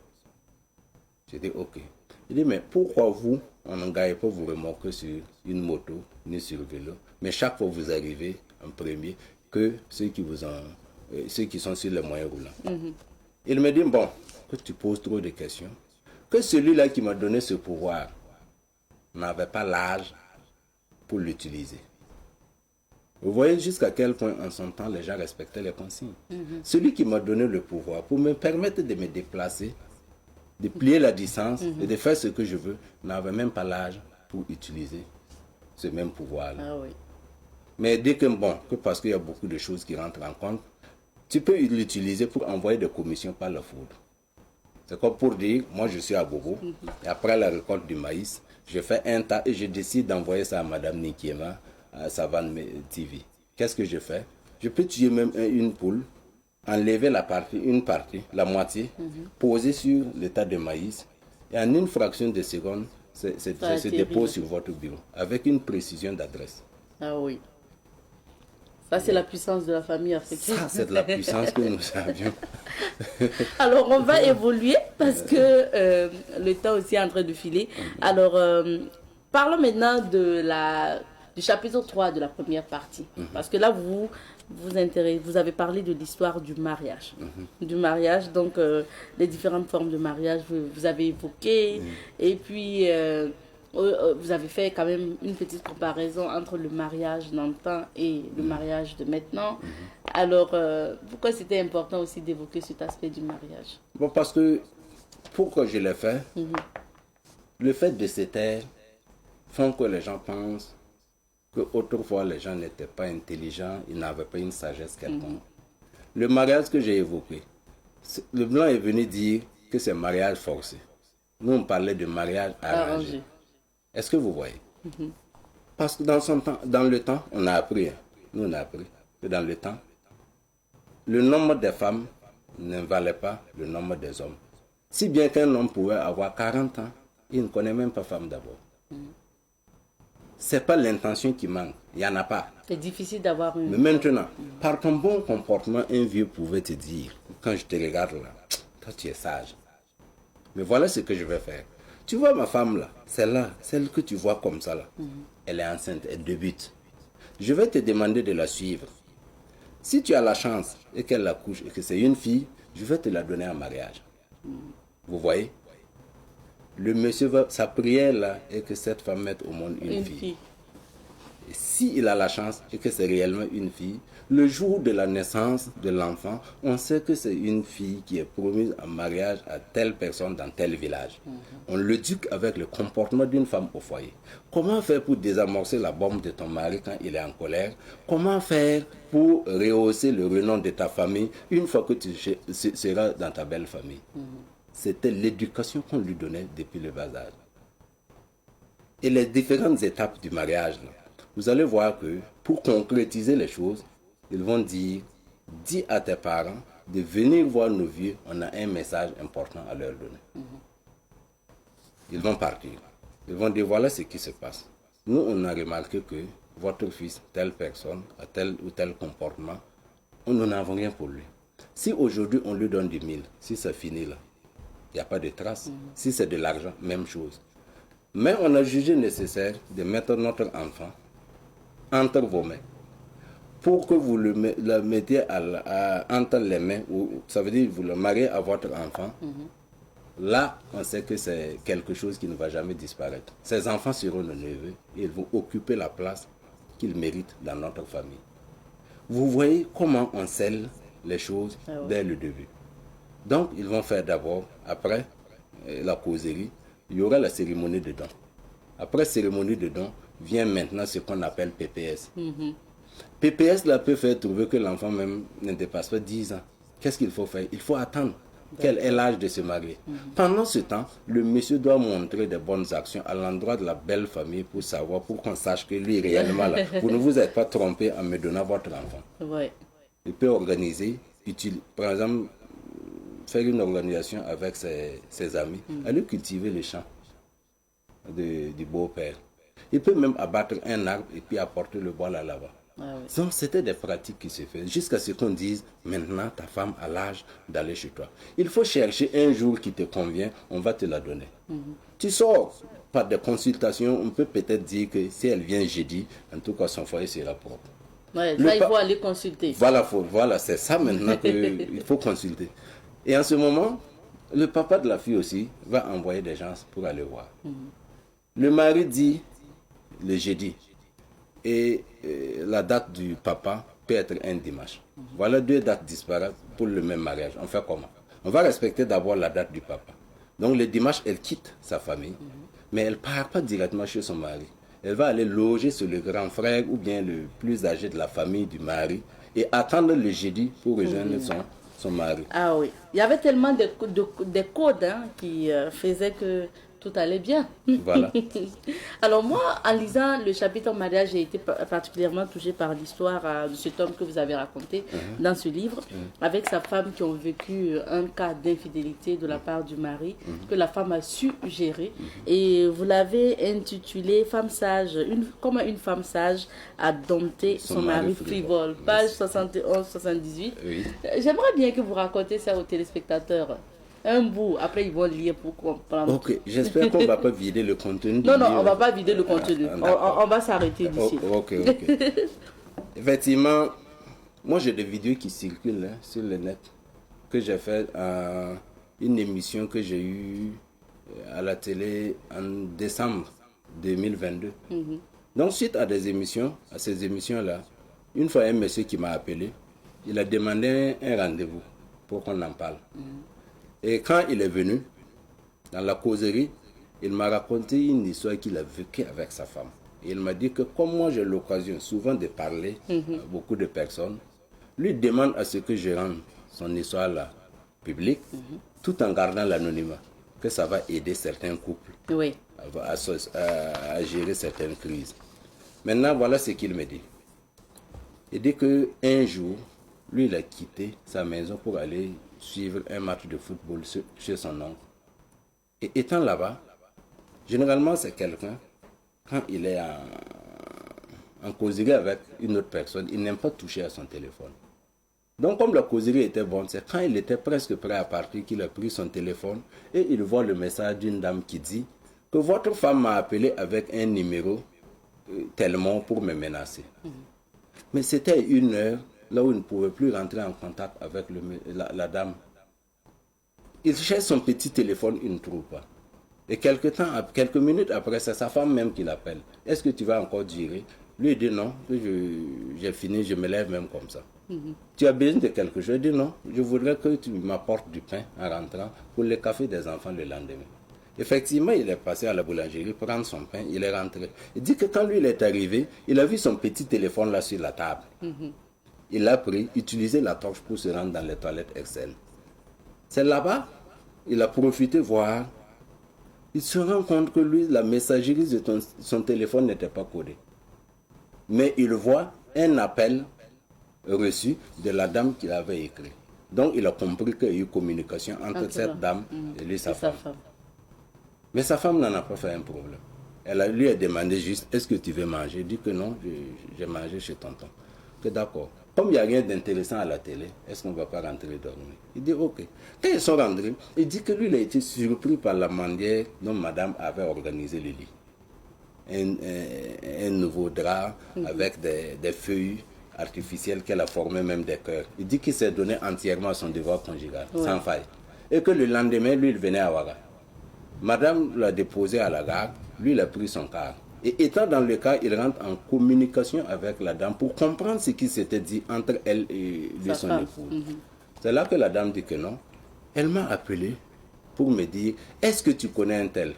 J'ai dit ok. Il dit mais pourquoi vous, on n'engage pas vous remorquer sur une moto ni sur vélo, mais chaque fois vous arrivez en premier que ceux qui sont sur les moyens roulants. Il me dit bon, que tu poses trop de questions, que celui-là qui m'a donné ce pouvoir n'avait pas l'âge pour l'utiliser. Vous voyez jusqu'à quel point en son temps les gens respectaient les consignes. Celui qui m'a donné le pouvoir pour me permettre de me déplacer, de plier la distance et de faire ce que je veux, n'avait même pas l'âge pour utiliser ce même pouvoir-là. Ah oui. Mais dès que que parce qu'il y a beaucoup de choses qui rentrent en compte, tu peux l'utiliser pour envoyer des commissions par la foudre. C'est comme pour dire, moi je suis à Bobo, et après la récolte du maïs, je fais un tas et je décide d'envoyer ça à Madame Nikiema, à Savane TV. Qu'est-ce que je fais? Je peux tuer même une poule, enlever une partie, la moitié, poser sur le tas de maïs, et en une fraction de seconde, ça se dépose sur votre bureau, avec une précision d'adresse. Ah oui. Ça, c'est la puissance de la famille africaine. Ça, c'est de la puissance que nous avions. Alors, on va évoluer parce que le temps aussi est en train de filer. Alors, parlons maintenant de du chapitre 3 de la première partie. Parce que là, vous avez parlé de l'histoire du mariage. Du mariage, donc les différentes formes de mariage, vous avez évoqué. Et puis, vous avez fait quand même une petite comparaison entre le mariage d'antan et le mariage de maintenant. Alors, pourquoi c'était important aussi d'évoquer cet aspect du mariage? Bon, parce que, pourquoi je l'ai fait, le fait de se taire font que les gens pensent qu'autrefois les gens n'étaient pas intelligents, ils n'avaient pas une sagesse quelconque. Le mariage que j'ai évoqué, le blanc est venu dire que c'est mariage forcé. Nous, on parlait de mariage arrangé. Est-ce que vous voyez? Parce que dans le temps, on a appris, nous on a appris que dans le temps, le nombre des femmes ne valait pas le nombre des hommes. Si bien qu'un homme pouvait avoir 40 ans, il ne connaît même pas femme d'abord. C'est pas l'intention qui manque, il n'y en a pas. C'est difficile d'avoir une... Mais maintenant, par ton bon comportement, un vieux pouvait te dire, quand je te regarde là, toi tu es sage. Mais voilà ce que je vais faire. Tu vois ma femme là, celle-là, celle que tu vois comme ça là, elle est enceinte, elle débute. Je vais te demander de la suivre. Si tu as la chance et qu'elle accouche et que c'est une fille, je vais te la donner en mariage. Vous voyez? Le monsieur va, sa prière là est que cette femme mette au monde une fille. Et s'il a la chance et que c'est réellement une fille, le jour de la naissance de l'enfant, on sait que c'est une fille qui est promise en mariage à telle personne dans tel village. On l'éduque avec le comportement d'une femme au foyer. Comment faire pour désamorcer la bombe de ton mari quand il est en colère? Comment faire pour rehausser le renom de ta famille une fois que tu seras dans ta belle famille? C'était l'éducation qu'on lui donnait depuis le bas âge. Et les différentes étapes du mariage, là, vous allez voir que pour concrétiser les choses, ils vont dire, dis à tes parents de venir voir nos vieux, on a un message important à leur donner. Ils vont partir. Ils vont dire, voilà ce qui se passe. Nous, on a remarqué que votre fils, telle personne, a tel ou tel comportement, nous n'avons rien pour lui. Si aujourd'hui on lui donne 10 000, si c'est fini là, il n'y a pas de trace. Si c'est de l'argent, même chose. Mais on a jugé nécessaire de mettre notre enfant entre vos mains pour que vous le mettiez entre les mains, ou ça veut dire que vous le mariez à votre enfant. Là, on sait que c'est quelque chose qui ne va jamais disparaître. Ces enfants seront nos neveux et ils vont occuper la place qu'ils méritent dans notre famille. Vous voyez comment on scelle les choses dès le début. Donc, ils vont faire d'abord, après la causerie, il y aura la cérémonie de don. Après cérémonie de don, vient maintenant ce qu'on appelle PPS. PPS là peut faire trouver que l'enfant même ne dépasse pas 10 ans. Qu'est-ce qu'il faut faire? Il faut attendre quel est l'âge de se marier. Pendant ce temps, le monsieur doit montrer des bonnes actions à l'endroit de la belle famille pour savoir, pour qu'on sache que lui réellement là, vous ne vous êtes pas trompé en me donnant votre enfant. Il peut organiser, par exemple, faire une organisation avec ses amis, aller cultiver les champs du beau-père. Il peut même abattre un arbre et puis apporter le bois là-bas. Donc c'était des pratiques qui se faisaient jusqu'à ce qu'on dise maintenant ta femme a l'âge d'aller chez toi. Il faut chercher un jour qui te convient, on va te la donner. Tu sors par des consultations, on peut peut-être dire que si elle vient jeudi, en tout cas son foyer sera propre. Là, il faut aller consulter. Voilà, c'est ça maintenant qu'il faut consulter. Et en ce moment, le papa de la fille aussi va envoyer des gens pour aller voir. Le mari dit le jeudi. Et la date du papa peut être un dimanche. Voilà 2 dates disparates pour le même mariage. On fait comment? On va respecter d'abord la date du papa. Donc le dimanche, elle quitte sa famille, mais elle ne part pas directement chez son mari. Elle va aller loger sur le grand frère ou bien le plus âgé de la famille du mari et attendre le jeudi pour rejoindre son mari. Ah oui, il y avait tellement des codes qui faisaient que tout allait bien. Voilà. Alors moi, en lisant le chapitre mariage, j'ai été particulièrement touchée par l'histoire de cet homme que vous avez raconté dans ce livre, avec sa femme qui ont vécu un cas d'infidélité de la part du mari, que la femme a su gérer. Et vous l'avez intitulé « Femme sage », comment une femme sage a dompté son mari frivole. Page 71-78. Oui. J'aimerais bien que vous racontiez ça aux téléspectateurs. Un bout. Après, ils vont lire pour comprendre. Ok, j'espère qu'on ne va pas vider le contenu du Non, non, livre. on ne va pas vider le contenu. On va s'arrêter d'ici. Ok. Effectivement, moi j'ai des vidéos qui circulent sur le net que j'ai fait à une émission que j'ai eue à la télé en décembre 2022. Donc suite à ces émissions-là, une fois un monsieur qui m'a appelé, il a demandé un rendez-vous pour qu'on en parle. Et quand il est venu, dans la causerie, il m'a raconté une histoire qu'il a vécue avec sa femme. Et il m'a dit que comme moi j'ai l'occasion souvent de parler à beaucoup de personnes, lui demande à ce que je rende son histoire là publique, tout en gardant l'anonymat, que ça va aider certains couples à gérer certaines crises. Maintenant, voilà ce qu'il me dit. Il dit qu'un jour, lui, il a quitté sa maison pour aller suivre un match de football chez son oncle. Et étant là-bas, généralement, c'est quelqu'un, quand il est en causerie avec une autre personne, il n'aime pas toucher à son téléphone. Donc, comme la causerie était bonne, c'est quand il était presque prêt à partir qu'il a pris son téléphone et il voit le message d'une dame qui dit que votre femme m'a appelé avec un numéro tellement pour me menacer. Mais c'était une heure là où il ne pouvait plus rentrer en contact avec la dame. Il cherche son petit téléphone, il ne trouve pas. Et quelques minutes après, c'est sa femme même qui l'appelle. Est-ce que tu vas encore durer? Lui il dit non, j'ai fini, je me lève même comme ça. Tu as besoin de quelque chose? Il dit non, je voudrais que tu m'apportes du pain en rentrant pour le café des enfants le lendemain. Effectivement, il est passé à la boulangerie prendre son pain, il est rentré. Il dit que quand lui il est arrivé, il a vu son petit téléphone là sur la table. Il l'a pris, utilisé la torche pour se rendre dans les toilettes Excel. C'est là-bas, il a profité voir. Il se rend compte que lui, la messagerie de son téléphone n'était pas codée. Mais il voit un appel reçu de la dame qu'il avait écrit. Donc il a compris qu'il y a eu communication entre cette dame et lui, sa femme. Mais sa femme n'en a pas fait un problème. Lui a demandé juste, est-ce que tu veux manger? Il dit que non, j'ai mangé chez tonton. Que d'accord. Comme il n'y a rien d'intéressant à la télé, est-ce qu'on ne va pas rentrer dormir? Il dit ok. Quand ils sont rentrés, il dit que lui, il a été surpris par la manière dont madame avait organisé le lit. Un nouveau drap avec des feuilles artificielles qu'elle a formées, même des cœurs. Il dit qu'il s'est donné entièrement à son devoir conjugal, sans faille. Et que le lendemain, lui, il venait à Ouaga. Madame l'a déposé à la gare, lui, il a pris son car. Et étant dans le cas, il rentre en communication avec la dame pour comprendre ce qui s'était dit entre elle et lui, son épouse. C'est là que la dame dit que non. Elle m'a appelé pour me dire, est-ce que tu connais un tel?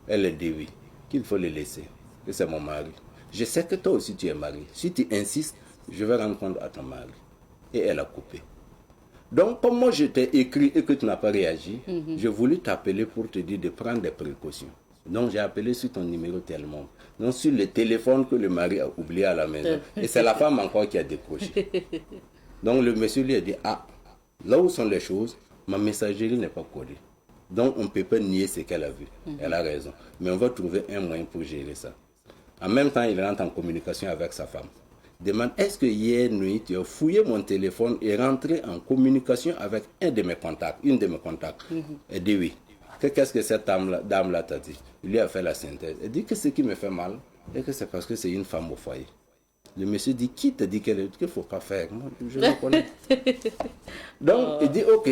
Elle a dit oui, qu'il faut le laisser, que c'est mon mari. Je sais que toi aussi tu es marié. Si tu insistes, je vais rendre compte à ton mari. Et elle a coupé. Donc, comme moi je t'ai écrit et que tu n'as pas réagi, je voulais t'appeler pour te dire de prendre des précautions. Donc, j'ai appelé sur ton numéro tellement. Donc, sur le téléphone que le mari a oublié à la maison. Et c'est la femme encore qui a décroché. Donc, le monsieur lui a dit, ah, là où sont les choses, ma messagerie n'est pas codée. Donc, on ne peut pas nier ce qu'elle a vu. Elle a raison. Mais on va trouver un moyen pour gérer ça. En même temps, il rentre en communication avec sa femme. Demande, est-ce que hier nuit, tu as fouillé mon téléphone et rentré en communication avec une de mes contacts? Elle dit oui. Qu'est-ce que cette dame-là t'a dit? Il lui a fait la synthèse. Elle dit que ce qui me fait mal, et que c'est parce que c'est une femme au foyer. Le monsieur dit, qui t'a dit qu'il ne faut pas faire? Moi, je le connais. Donc, il dit, ok,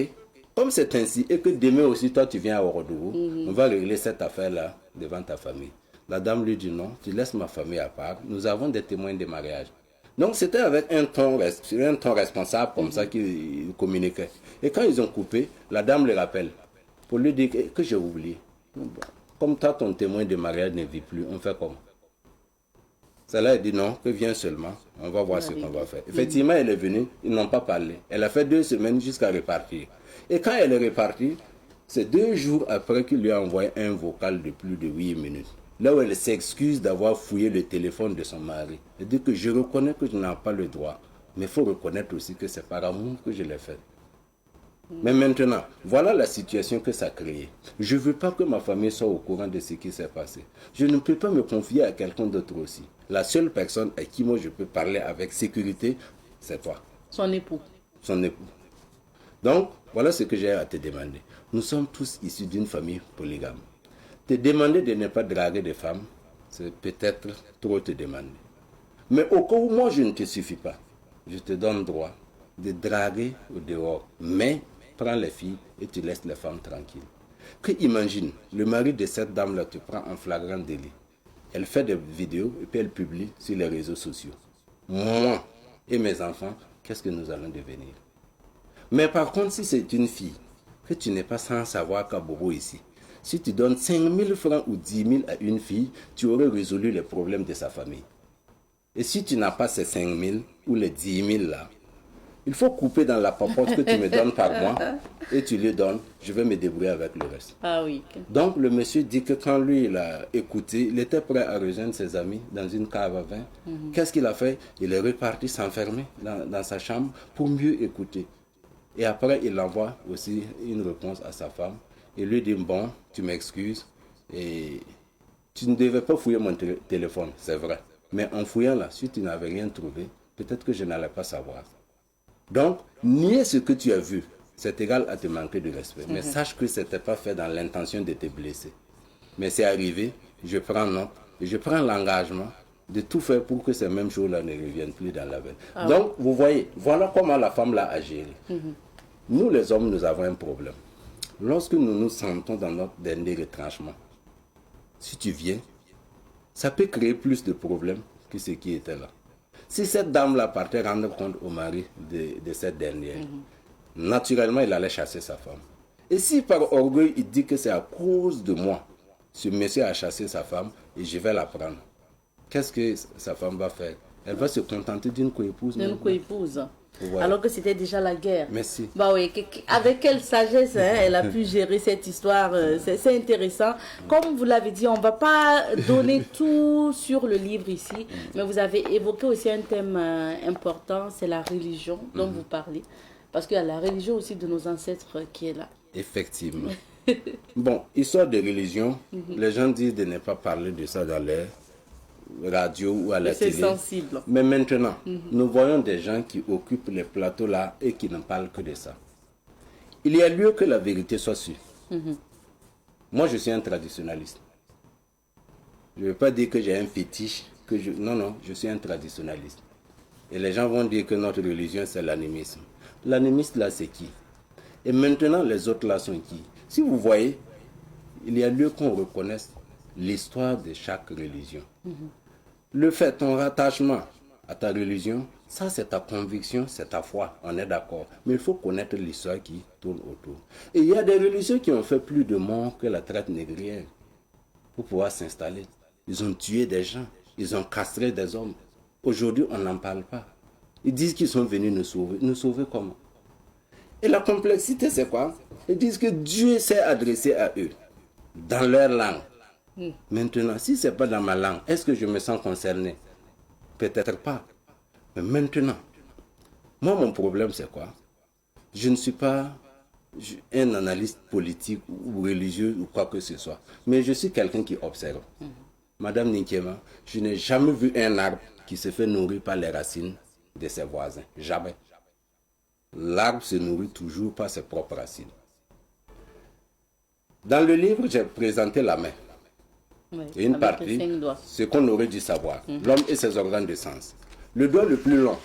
comme c'est ainsi, et que demain aussi, toi, tu viens à Ouagadougou, on va régler cette affaire-là devant ta famille. La dame lui dit, non, tu laisses ma famille à part, nous avons des témoins de mariage. Donc, c'était avec un ton responsable comme ça qu'ils communiquaient. Et quand ils ont coupé, la dame le rappelle pour lui dire que j'ai oublié. Comme toi, ton témoin de mariage ne vit plus, on fait comment? Celle-là, elle dit non, que viens seulement, on va voir ce qu'on va faire. Effectivement, elle est venue, ils n'ont pas parlé. Elle a fait 2 semaines jusqu'à repartir. Et quand elle est repartie, c'est 2 jours après qu'il lui a envoyé un vocal de plus de 8 minutes. Là où elle s'excuse d'avoir fouillé le téléphone de son mari. Elle dit que je reconnais que je n'ai pas le droit, mais il faut reconnaître aussi que c'est par amour que je l'ai fait. Mais maintenant, voilà la situation que ça a créé. Je ne veux pas que ma famille soit au courant de ce qui s'est passé. Je ne peux pas me confier à quelqu'un d'autre aussi. La seule personne à qui moi je peux parler avec sécurité, c'est toi. Son époux. Son époux. Donc, voilà ce que j'ai à te demander. Nous sommes tous issus d'une famille polygame. Te demander de ne pas draguer des femmes, c'est peut-être trop te demander. Mais au cas où moi je ne te suffis pas, je te donne droit de draguer au dehors. Mais prends les filles et tu laisses les femmes tranquilles. Que imagine, le mari de cette dame-là te prend en flagrant délit. Elle fait des vidéos et puis elle publie sur les réseaux sociaux. Moi et mes enfants, qu'est-ce que nous allons devenir? Mais par contre, si c'est une fille, que tu n'es pas sans savoir qu'à Bobo ici, si tu donnes 5 000 francs ou 10 000 à une fille, tu aurais résolu les problèmes de sa famille. Et si tu n'as pas ces 5 000 ou les 10 000 là, il faut couper dans la papote que tu me donnes par mois et tu lui donnes, je vais me débrouiller avec le reste. Ah oui. Donc le monsieur dit que quand lui il a écouté, il était prêt à rejoindre ses amis dans une cave à vin. Qu'est-ce qu'il a fait? Il est reparti s'enfermer dans sa chambre pour mieux écouter. Et après il envoie aussi une réponse à sa femme. Il lui dit, bon, tu m'excuses et tu ne devais pas fouiller mon téléphone, c'est vrai. Mais en fouillant là, si tu n'avais rien trouvé, peut-être que je n'allais pas savoir. Donc, nier ce que tu as vu, c'est égal à te manquer de respect. Mais sache que ce n'était pas fait dans l'intention de te blesser. Mais c'est arrivé, je prends note et je prends l'engagement de tout faire pour que ces mêmes choses-là ne reviennent plus dans la veine. Donc, vous voyez, voilà comment la femme là a géré. Nous, les hommes, nous avons un problème. Lorsque nous nous sentons dans notre dernier retranchement, si tu viens, ça peut créer plus de problèmes que ce qui était là. Si cette dame-là partait rendre compte au mari de cette dernière, naturellement, il allait chasser sa femme. Et si par orgueil, il dit que c'est à cause de moi, ce monsieur a chassé sa femme et je vais la prendre, qu'est-ce que sa femme va faire? Elle va se contenter d'une coépouse. D'une coépouse. Voilà. Alors que c'était déjà la guerre. Merci. Bah oui, avec quelle sagesse elle a pu gérer cette histoire, c'est intéressant. Comme vous l'avez dit, on ne va pas donner tout sur le livre ici, mais vous avez évoqué aussi un thème important, c'est la religion dont vous parlez. Parce qu'il y a la religion aussi de nos ancêtres qui est là. Effectivement. Bon, histoire de religion, les gens disent de ne pas parler de ça dans les radio ou à la télé. C'est sensible. Mais maintenant, nous voyons des gens qui occupent les plateaux là et qui ne parlent que de ça. Il y a lieu que la vérité soit sûre. Moi, je suis un traditionnaliste. Je ne veux pas dire que j'ai un fétiche. Non, je suis un traditionnaliste. Et les gens vont dire que notre religion, c'est l'animisme. L'animisme, là, c'est qui? Et maintenant, les autres, là, sont qui? Si vous voyez, il y a lieu qu'on reconnaisse l'histoire de chaque religion. Le fait, ton rattachement à ta religion, ça c'est ta conviction, c'est ta foi, on est d'accord. Mais il faut connaître l'histoire qui tourne autour. Et il y a des religions qui ont fait plus de morts que la traite négrière pour pouvoir s'installer. Ils ont tué des gens, ils ont castré des hommes. Aujourd'hui, on n'en parle pas. Ils disent qu'ils sont venus nous sauver. Nous sauver comment? Et la complexité, c'est quoi? Ils disent que Dieu s'est adressé à eux, dans leur langue. Maintenant, si ce n'est pas dans ma langue, est-ce que je me sens concerné? Peut-être pas. Mais maintenant, moi, mon problème, c'est quoi? Je ne suis pas un analyste politique ou religieux ou quoi que ce soit. Mais je suis quelqu'un qui observe. Madame Ninkema, je n'ai jamais vu un arbre qui se fait nourrir par les racines de ses voisins. Jamais. L'arbre se nourrit toujours par ses propres racines. Dans le livre, j'ai présenté la main. Oui, Et une partie, ce qu'on aurait dû savoir. L'homme et ses organes de sens. Le doigt le plus long,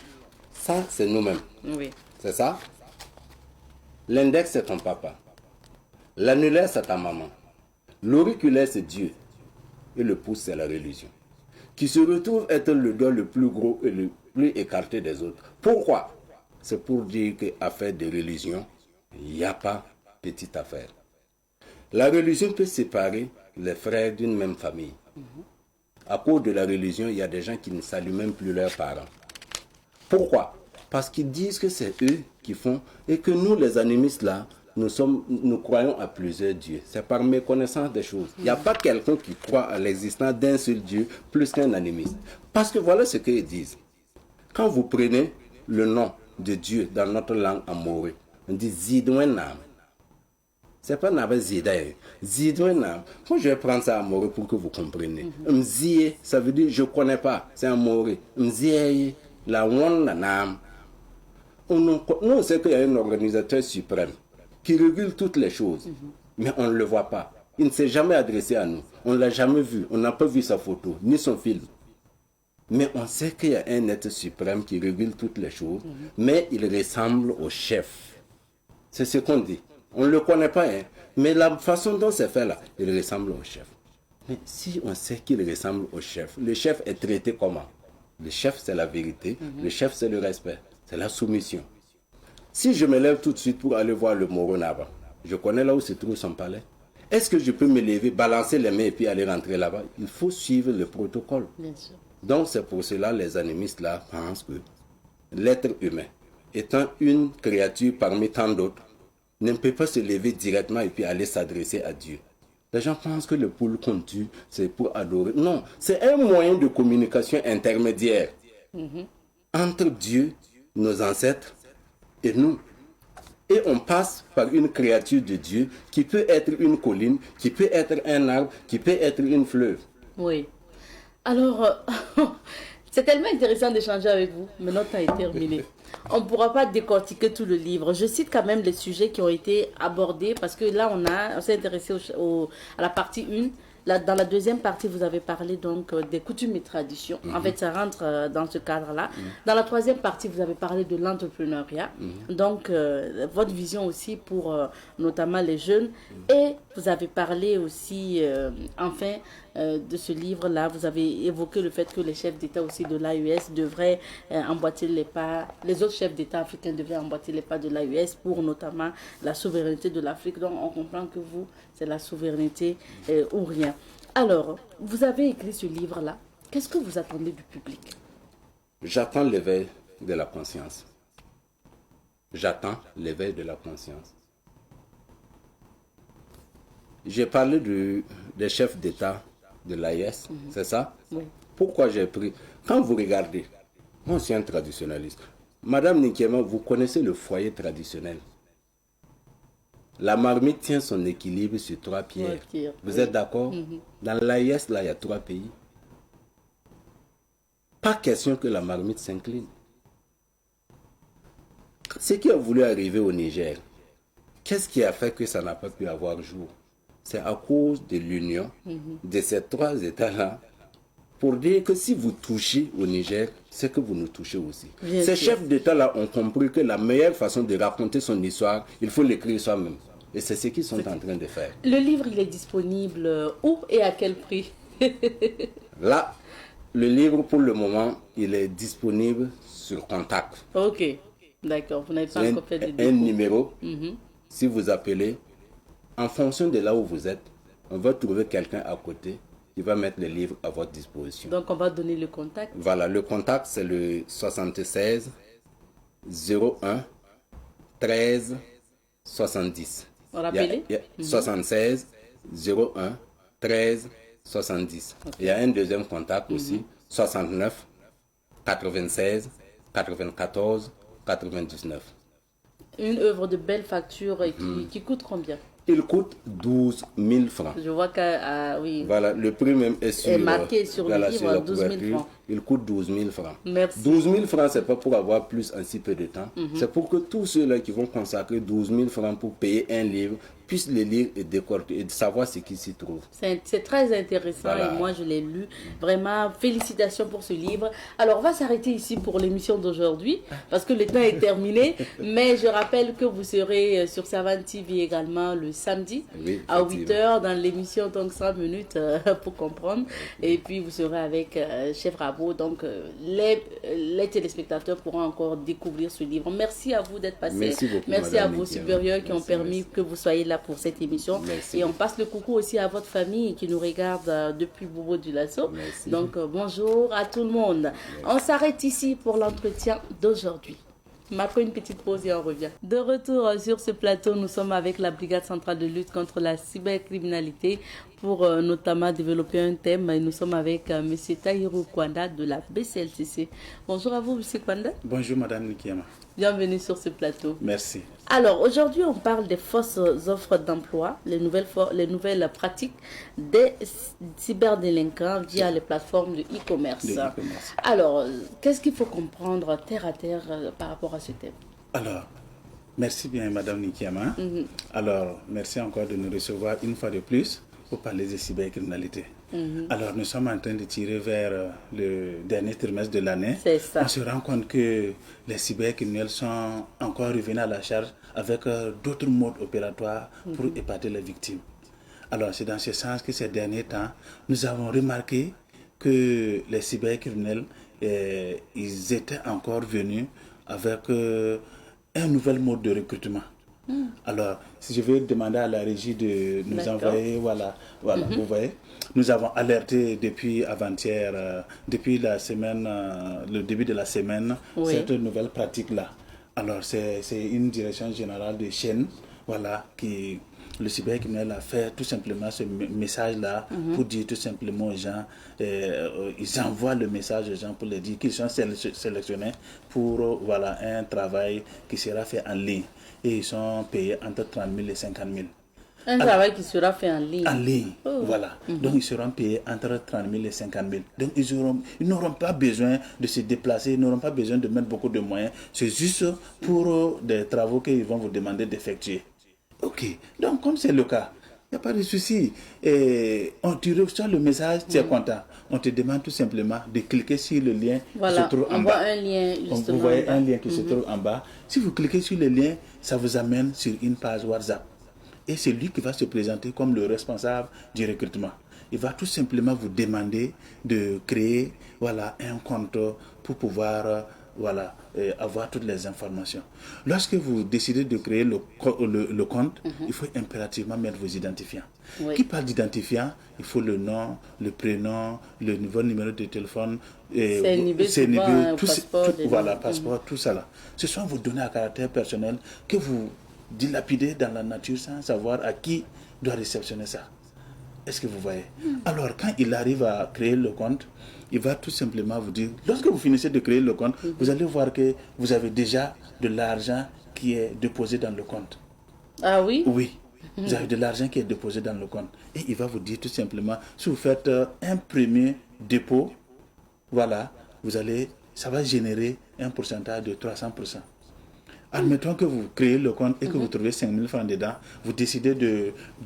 ça, c'est nous-mêmes. Oui. C'est ça? L'index, c'est ton papa. L'annulaire, c'est ta maman. L'auriculaire, c'est Dieu. Et le pouce, c'est la religion. Qui se retrouve être le doigt le plus gros et le plus écarté des autres. Pourquoi? C'est pour dire qu'affaire de religion, il n'y a pas petite affaire. La religion peut séparer les frères d'une même famille. À cause de la religion, il y a des gens qui ne saluent même plus leurs parents. Pourquoi? Parce qu'ils disent que c'est eux qui font et que nous, les animistes là, nous croyons à plusieurs dieux. C'est par méconnaissance des choses. Il n'y a pas quelqu'un qui croit à l'existence d'un seul Dieu plus qu'un animiste. Parce que voilà ce qu'ils disent. Quand vous prenez le nom de Dieu dans notre langue amorée, on dit Zidouenam. C'est pas Nabe Zidaï. Zidouenam. Moi, je vais prendre ça amoré pour que vous compreniez. Mzie, ça veut dire je ne connais pas. C'est amoré. Mzie, la one la nam. Nous, on sait qu'il y a un organisateur suprême. qui régule toutes les choses. Mais on ne le voit pas. Il ne s'est jamais adressé à nous. On ne l'a jamais vu. On n'a pas vu sa photo, ni son film. Mais on sait qu'il y a un être suprême qui régule toutes les choses, mais il ressemble au chef. C'est ce qu'on dit. On ne le connaît pas, hein, mais la façon dont c'est fait là, il ressemble au chef. Mais si on sait qu'il ressemble au chef, le chef est traité comment? Le chef, c'est la vérité. Le chef, c'est le respect. C'est la soumission. Si je me lève tout de suite pour aller voir le Moronaba, je connais là où se trouve son palais. Est-ce que je peux me lever, balancer les mains et puis aller rentrer là-bas? Il faut suivre le protocole. Bien sûr. Donc c'est pour cela les animistes là pensent que l'être humain, étant une créature parmi tant d'autres, ne peut pas se lever directement et puis aller s'adresser à Dieu. Les gens pensent que le poule qu'on tue, c'est pour adorer. Non, c'est un moyen de communication intermédiaire entre Dieu, nos ancêtres et nous. Et on passe par une créature de Dieu qui peut être une colline, qui peut être un arbre, qui peut être une fleuve. Oui. Alors, c'est tellement intéressant d'échanger avec vous, mais notre temps est terminé. On ne pourra pas décortiquer tout le livre. Je cite quand même les sujets qui ont été abordés, parce que là, on s'est intéressé à la partie 1. Dans la deuxième partie, vous avez parlé donc des coutumes et traditions. En fait, ça rentre dans ce cadre-là. Dans la troisième partie, vous avez parlé de l'entrepreneuriat. Donc, votre vision aussi pour notamment les jeunes. Et vous avez parlé aussi, enfin, de ce livre-là. Vous avez évoqué le fait que les chefs d'État aussi de l'AES devraient emboîter les pas. Les autres chefs d'État africains devraient emboîter les pas de l'AES pour notamment la souveraineté de l'Afrique. Donc, on comprend que vous, c'est la souveraineté ou rien. Alors, vous avez écrit ce livre-là. Qu'est-ce que vous attendez du public? J'attends l'éveil de la conscience. J'attends l'éveil de la conscience. J'ai parlé des chefs d'État de l'AES, c'est ça? Oui. Pourquoi j'ai pris? Quand vous regardez, moi je suis un traditionnaliste. Madame Nikiema, vous connaissez le foyer traditionnel. La marmite tient son équilibre sur 3 pierres. Vous êtes d'accord? Dans l'AES, là, il y a 3 pays. Pas question que la marmite s'incline. Ce qui a voulu arriver au Niger, qu'est-ce qui a fait que ça n'a pas pu avoir jour? C'est à cause de l'union de ces 3 États-là, pour dire que si vous touchez au Niger, c'est que vous nous touchez aussi. Ces chefs d'État-là ont compris que la meilleure façon de raconter son histoire, il faut l'écrire soi-même. Et c'est ce qu'ils sont en train de faire. Le livre, il est disponible où et à quel prix? Là, le livre, pour le moment, il est disponible sur Contact. Ok, d'accord. Vous n'avez pas encore fait de dépôt. Un numéro, si vous appelez, en fonction de là où vous êtes, on va trouver quelqu'un à côté qui va mettre le livre à votre disposition. Donc, on va donner le contact. Voilà, le contact, c'est le 76 01 13 70. On rappelle? 76 01 13 70. Okay. Il y a un deuxième contact aussi, 69 96 94 99. Une œuvre de belle facture et qui coûte combien? Il coûte 12 000 francs. Je vois que, oui. Voilà, le prix même est marqué sur le livre, 12 000 francs. Il coûte 12 000 francs. Merci. 12 000 francs, c'est pas pour avoir plus en si peu de temps. C'est pour que tous ceux-là qui vont consacrer 12 000 francs pour payer un livre puissent le lire et décortiquer et savoir ce qui s'y trouve. C'est très intéressant, voilà. Et moi je l'ai lu. Vraiment, félicitations pour ce livre. Alors on va s'arrêter ici pour l'émission d'aujourd'hui parce que le temps est terminé. Mais je rappelle que vous serez sur Savane TV également le samedi à 8h dans l'émission donc 100 minutes pour comprendre. Et puis vous serez avec Chef Rabo. Donc les téléspectateurs pourront encore découvrir ce livre. Merci à vous d'être passé. Merci beaucoup. Merci à vos supérieurs qui ont permis que vous soyez là pour cette émission. Merci. Et on passe le coucou aussi à votre famille qui nous regarde depuis Bobo du Lasso. Merci. Donc bonjour à tout le monde. Merci. On s'arrête ici pour l'entretien d'aujourd'hui. Marquons une petite pause et on revient. De retour sur ce plateau, nous sommes avec la Brigade centrale de lutte contre la cybercriminalité pour notamment développer un thème. Et nous sommes avec M. Tahirou Kwanda de la BCLCC. Bonjour à vous, M. Kwanda. Bonjour, Madame Nikiema. Bienvenue sur ce plateau. Merci. Alors, aujourd'hui, on parle des fausses offres d'emploi, les nouvelles pratiques des cyberdélinquants via les plateformes de e-commerce. Alors, qu'est-ce qu'il faut comprendre terre à terre par rapport à ce thème? Alors, Merci bien, Madame Nikiama. Alors, merci encore de nous recevoir une fois de plus pour parler de cybercriminalité. Alors, nous sommes en train de tirer vers le dernier trimestre de l'année. C'est ça. On se rend compte que les cybercriminels sont encore revenus à la charge avec d'autres modes opératoires pour épater les victimes. Alors, c'est dans ce sens que ces derniers temps, nous avons remarqué que les cybercriminels, ils étaient encore venus avec un nouvel mode de recrutement. Alors, si je vais demander à la régie de nous envoyer, voilà, vous voyez, nous avons alerté depuis avant-hier, depuis la semaine, le début de la semaine, cette nouvelle pratique-là. Alors, c'est une direction générale de chaîne, voilà, qui le cybercriminel a fait tout simplement ce message-là pour dire tout simplement aux gens, ils envoient le message aux gens pour leur dire qu'ils sont sélectionnés pour voilà, un travail qui sera fait en ligne. Et ils sont payés entre 30 000 et 50 000. Un travail qui sera fait en ligne. En ligne, voilà. Donc, ils seront payés entre 30 000 et 50 000. Donc, ils n'auront pas besoin de se déplacer, ils n'auront pas besoin de mettre beaucoup de moyens. C'est juste pour des travaux qu'ils vont vous demander d'effectuer. Ok. Donc, comme c'est le cas, il n'y a pas de souci. Tu reçois le message, tu es content. On te demande tout simplement de cliquer sur le lien qui se trouve en bas. On voit un lien justement. Vous voyez un lien qui se trouve en bas. Si vous cliquez sur le lien, ça vous amène sur une page WhatsApp. Et c'est lui qui va se présenter comme le responsable du recrutement. Il va tout simplement vous demander de créer voilà, un compte pour pouvoir avoir toutes les informations. Lorsque vous décidez de créer le compte, il faut impérativement mettre vos identifiants. Qui parle d'identifiant? Il faut le nom, le prénom, le nouveau numéro de téléphone, passeport, tout ça là. Ce sont vos données à caractère personnel que vous dilapidez dans la nature sans savoir à qui doit réceptionner ça. Est-ce que vous voyez? Alors, quand il arrive à créer le compte, il va tout simplement vous dire, lorsque vous finissez de créer le compte, vous allez voir que vous avez déjà de l'argent qui est déposé dans le compte. Ah oui? Oui. Vous avez de l'argent qui est déposé dans le compte. Et il va vous dire tout simplement, si vous faites un premier dépôt, voilà, ça va générer un pourcentage de 300%. Admettons que vous créez le compte et que vous trouvez 5 000 francs dedans, vous décidez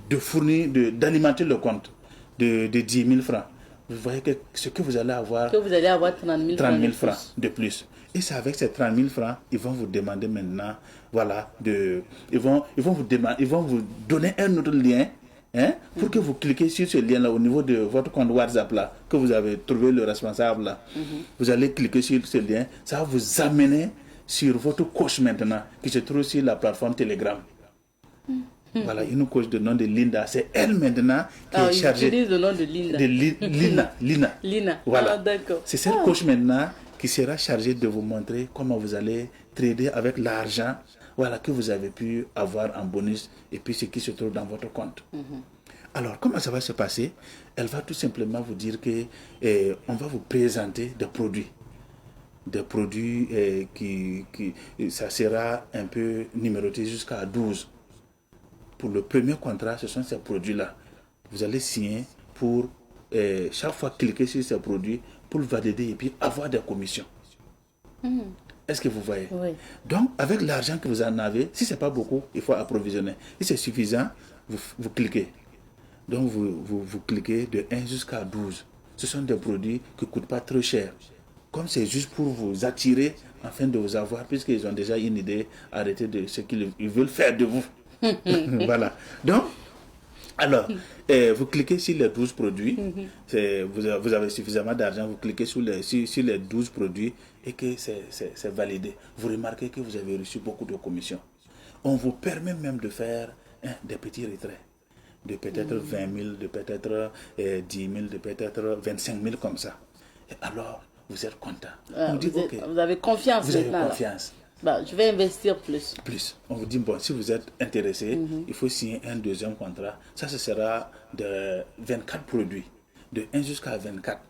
d'alimenter le compte de 10 000 francs. Vous voyez que ce que vous allez avoir... Que vous allez avoir 30 000 francs de plus. Et c'est avec ces 30 000 francs, ils vont vous demander maintenant, voilà, ils vont vous donner un autre lien, pour que vous cliquez sur ce lien-là au niveau de votre compte WhatsApp là, que vous avez trouvé le responsable là. Vous allez cliquer sur ce lien, ça va vous amener sur votre coach maintenant, qui se trouve sur la plateforme Telegram. Voilà, une coach de nom de Linda. C'est elle maintenant qui est chargée. Utilise le nom de Linda. De Lina. Voilà. Ah, d'accord. C'est cette coach maintenant qui sera chargée de vous montrer comment vous allez trader avec l'argent, voilà, que vous avez pu avoir en bonus et puis ce qui se trouve dans votre compte. Alors, comment ça va se passer? Elle va tout simplement vous dire que on va vous présenter des produits. Des produits ça sera un peu numéroté jusqu'à 12. Pour le premier contrat, ce sont ces produits-là. Vous allez signer pour chaque fois cliquer sur ces produits pour le valider et puis avoir des commissions. Est-ce que vous voyez? Oui. Donc, avec l'argent que vous en avez, si ce n'est pas beaucoup, il faut approvisionner. Si c'est suffisant, vous cliquez. Donc, vous cliquez de 1 jusqu'à 12. Ce sont des produits qui ne coûtent pas trop cher. Comme c'est juste pour vous attirer afin de vous avoir, puisqu'ils ont déjà une idée arrêtée de ce qu'ils veulent faire de vous. Voilà. Donc, alors, vous cliquez sur les 12 produits, vous avez suffisamment d'argent, vous cliquez sur les 12 produits et que c'est validé. Vous remarquez que vous avez reçu beaucoup de commissions. On vous permet même de faire des petits retraits, de peut-être 20 000, de peut-être 10 000, de peut-être 25 000 comme ça. Et alors, vous êtes content. Vous avez confiance vous maintenant. Avez confiance. Je vais investir plus. On vous dit, bon, si vous êtes intéressé, il faut signer un deuxième contrat. Ça, ce sera de 24 produits, de 1 jusqu'à 24.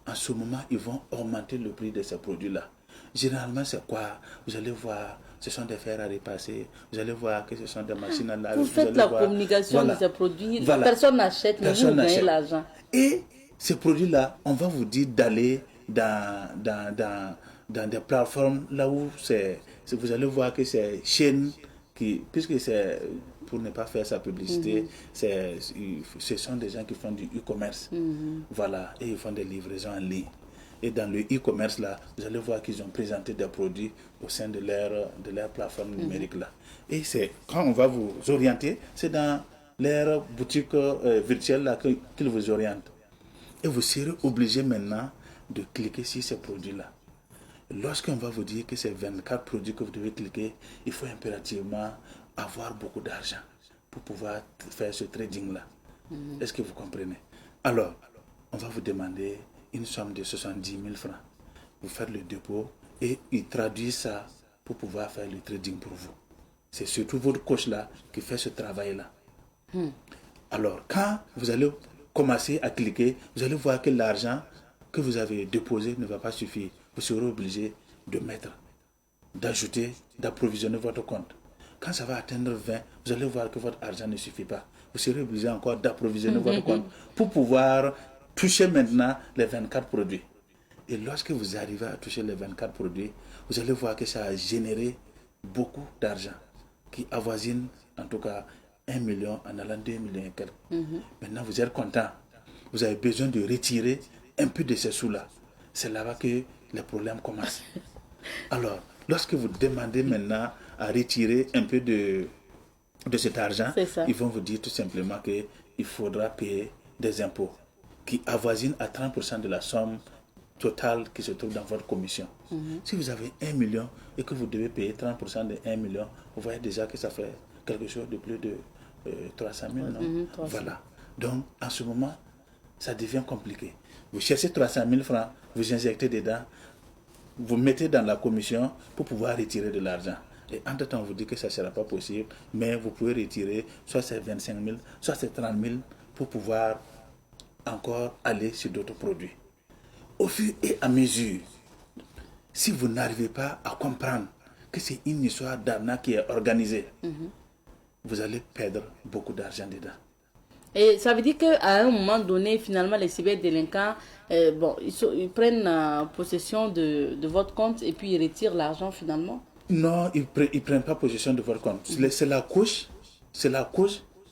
En ce moment, ils vont augmenter le prix de ces produits-là. Généralement, c'est quoi? Vous allez voir, ce sont des fers à repasser. Vous allez voir que ce sont des machines à laver. Vous faites la communication de ces produits. Voilà. Personne n'achète, mais vous gagnez l'argent. Et ces produits-là, on va vous dire d'aller dans des plateformes là où vous allez voir que c'est chaîne puisque c'est, pour ne pas faire sa publicité, ce sont des gens qui font du e-commerce. Voilà, et ils font des livraisons en ligne. Et dans le e-commerce, là, vous allez voir qu'ils ont présenté des produits au sein de leur plateforme numérique. Là. Et c'est, quand on va vous orienter, c'est dans leur boutique virtuelle là, qu'ils vous orientent. Et vous serez obligé maintenant de cliquer sur ces produits-là. Lorsqu'on va vous dire que c'est 24 produits que vous devez cliquer, il faut impérativement avoir beaucoup d'argent pour pouvoir faire ce trading-là. Est-ce que vous comprenez? Alors, on va vous demander une somme de 70 000 francs. Vous faites le dépôt et ils traduisent ça pour pouvoir faire le trading pour vous. C'est surtout votre coach-là qui fait ce travail-là. Alors, quand vous allez commencer à cliquer, vous allez voir que l'argent que vous avez déposé ne va pas suffire. Vous serez obligé de mettre, d'ajouter, d'approvisionner votre compte. Quand ça va atteindre 20, vous allez voir que votre argent ne suffit pas. Vous serez obligé encore d'approvisionner votre compte pour pouvoir toucher maintenant les 24 produits. Et lorsque vous arrivez à toucher les 24 produits, vous allez voir que ça a généré beaucoup d'argent, qui avoisine en tout cas 1 million en allant 2 millions et quelques. Maintenant, vous êtes content. Vous avez besoin de retirer un peu de ces sous-là. C'est là-bas que les problèmes commencent. Alors, lorsque vous demandez maintenant à retirer un peu de cet argent, ils vont vous dire tout simplement qu'il faudra payer des impôts qui avoisinent à 30% de la somme totale qui se trouve dans votre commission. Si vous avez 1 million et que vous devez payer 30% de 1 million, vous voyez déjà que ça fait quelque chose de plus de 300 000, non? 300. Voilà. Donc, en ce moment, ça devient compliqué. Vous cherchez 300 000 francs, vous injectez dedans, vous mettez dans la commission pour pouvoir retirer de l'argent. Et entre-temps, on vous dit que ça ne sera pas possible, mais vous pouvez retirer, soit c'est 25 000, soit c'est 30 000, pour pouvoir encore aller sur d'autres produits. Au fur et à mesure, si vous n'arrivez pas à comprendre que c'est une histoire d'arnaque qui est organisée, vous allez perdre beaucoup d'argent dedans. Et ça veut dire qu'à un moment donné, finalement, les cyberdélinquants, ils prennent possession de votre compte et puis ils retirent l'argent finalement? Non, ils ne prennent pas possession de votre compte. C'est la couche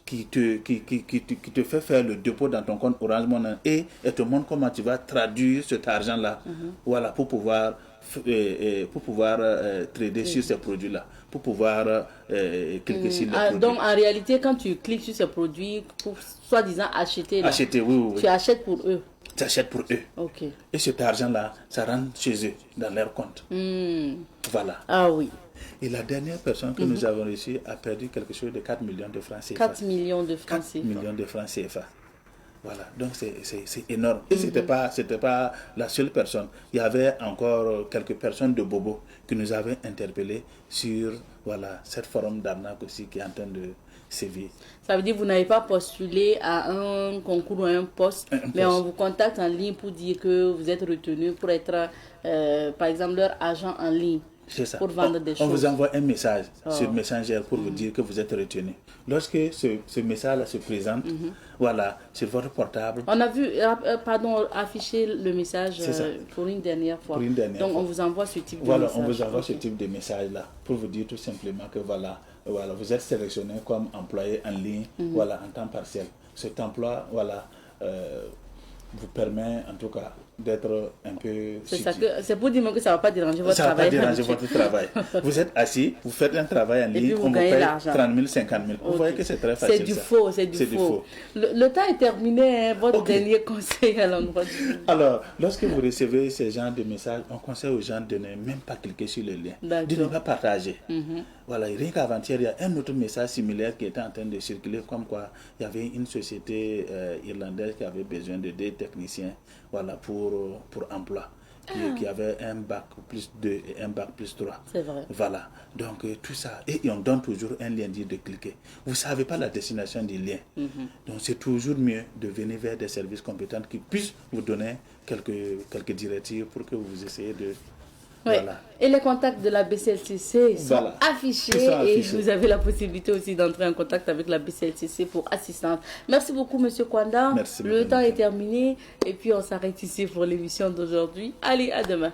qui te fait faire le dépôt dans ton compte Orange Money et te montre comment tu vas traduire cet argent-là, voilà, pour pouvoir trader sur ces produits-là, pour pouvoir cliquer sur les produits. Donc en réalité, quand tu cliques sur ces produits pour soi-disant acheter, oui. Tu achètes pour eux. Tu achètes pour eux. Okay. Et cet argent-là, ça rentre chez eux, dans leur compte. Voilà. Ah oui. Et la dernière personne que nous avons reçue a perdu quelque chose de 4 millions de francs CFA. 4 millions de francs CFA. 4 millions de francs CFA. Voilà, donc c'est énorme. Et c'était pas la seule personne. Il y avait encore quelques personnes de Bobo qui nous avaient interpellés sur cette forme d'arnaque aussi qui est en train de sévir. Ça veut dire que vous n'avez pas postulé à un concours ou à un poste, mais on vous contacte en ligne pour dire que vous êtes retenu pour être, par exemple, leur agent en ligne. C'est ça. Pour vendre des choses. On vous envoie un message sur Messenger pour vous dire que vous êtes retenu. Lorsque ce message-là se présente, sur votre portable. On a vu, afficher le message pour une dernière fois. Donc on vous envoie ce type de message. On vous envoie ce type de message-là pour vous dire tout simplement que vous êtes sélectionné comme employé en ligne, en temps partiel. Cet emploi, vous permet en tout cas d'être un peu... C'est pour dire que ça ne va pas déranger votre travail. Ça ne va pas déranger votre travail. Vous êtes assis, vous faites un travail en ligne, on vous paye 30 000, 50 000. Vous voyez que c'est très facile. C'est du faux. Le temps est terminé. Votre dernier conseil à l'endroit du... Alors, lorsque vous recevez ce genre de messages, on conseille aux gens de ne même pas cliquer sur le lien, de ne pas partager. Voilà, rien qu'avant-hier, il y a un autre message similaire qui était en train de circuler, comme quoi il y avait une société irlandaise qui avait besoin de 2 techniciens pour emploi, qui avait un bac plus 2 et un bac plus 3. C'est vrai. Voilà, donc tout ça, et on donne toujours un lien dit de cliquer. Vous ne savez pas la destination du lien, donc c'est toujours mieux de venir vers des services compétents qui puissent vous donner quelques directives pour que vous essayez de... Oui. Voilà. Et les contacts de la BCLCC sont affichés et vous avez la possibilité aussi d'entrer en contact avec la BCLCC pour assistance. Merci beaucoup, M. Kwanda. Merci. Le temps est terminé et puis on s'arrête ici pour l'émission d'aujourd'hui. Allez, à demain.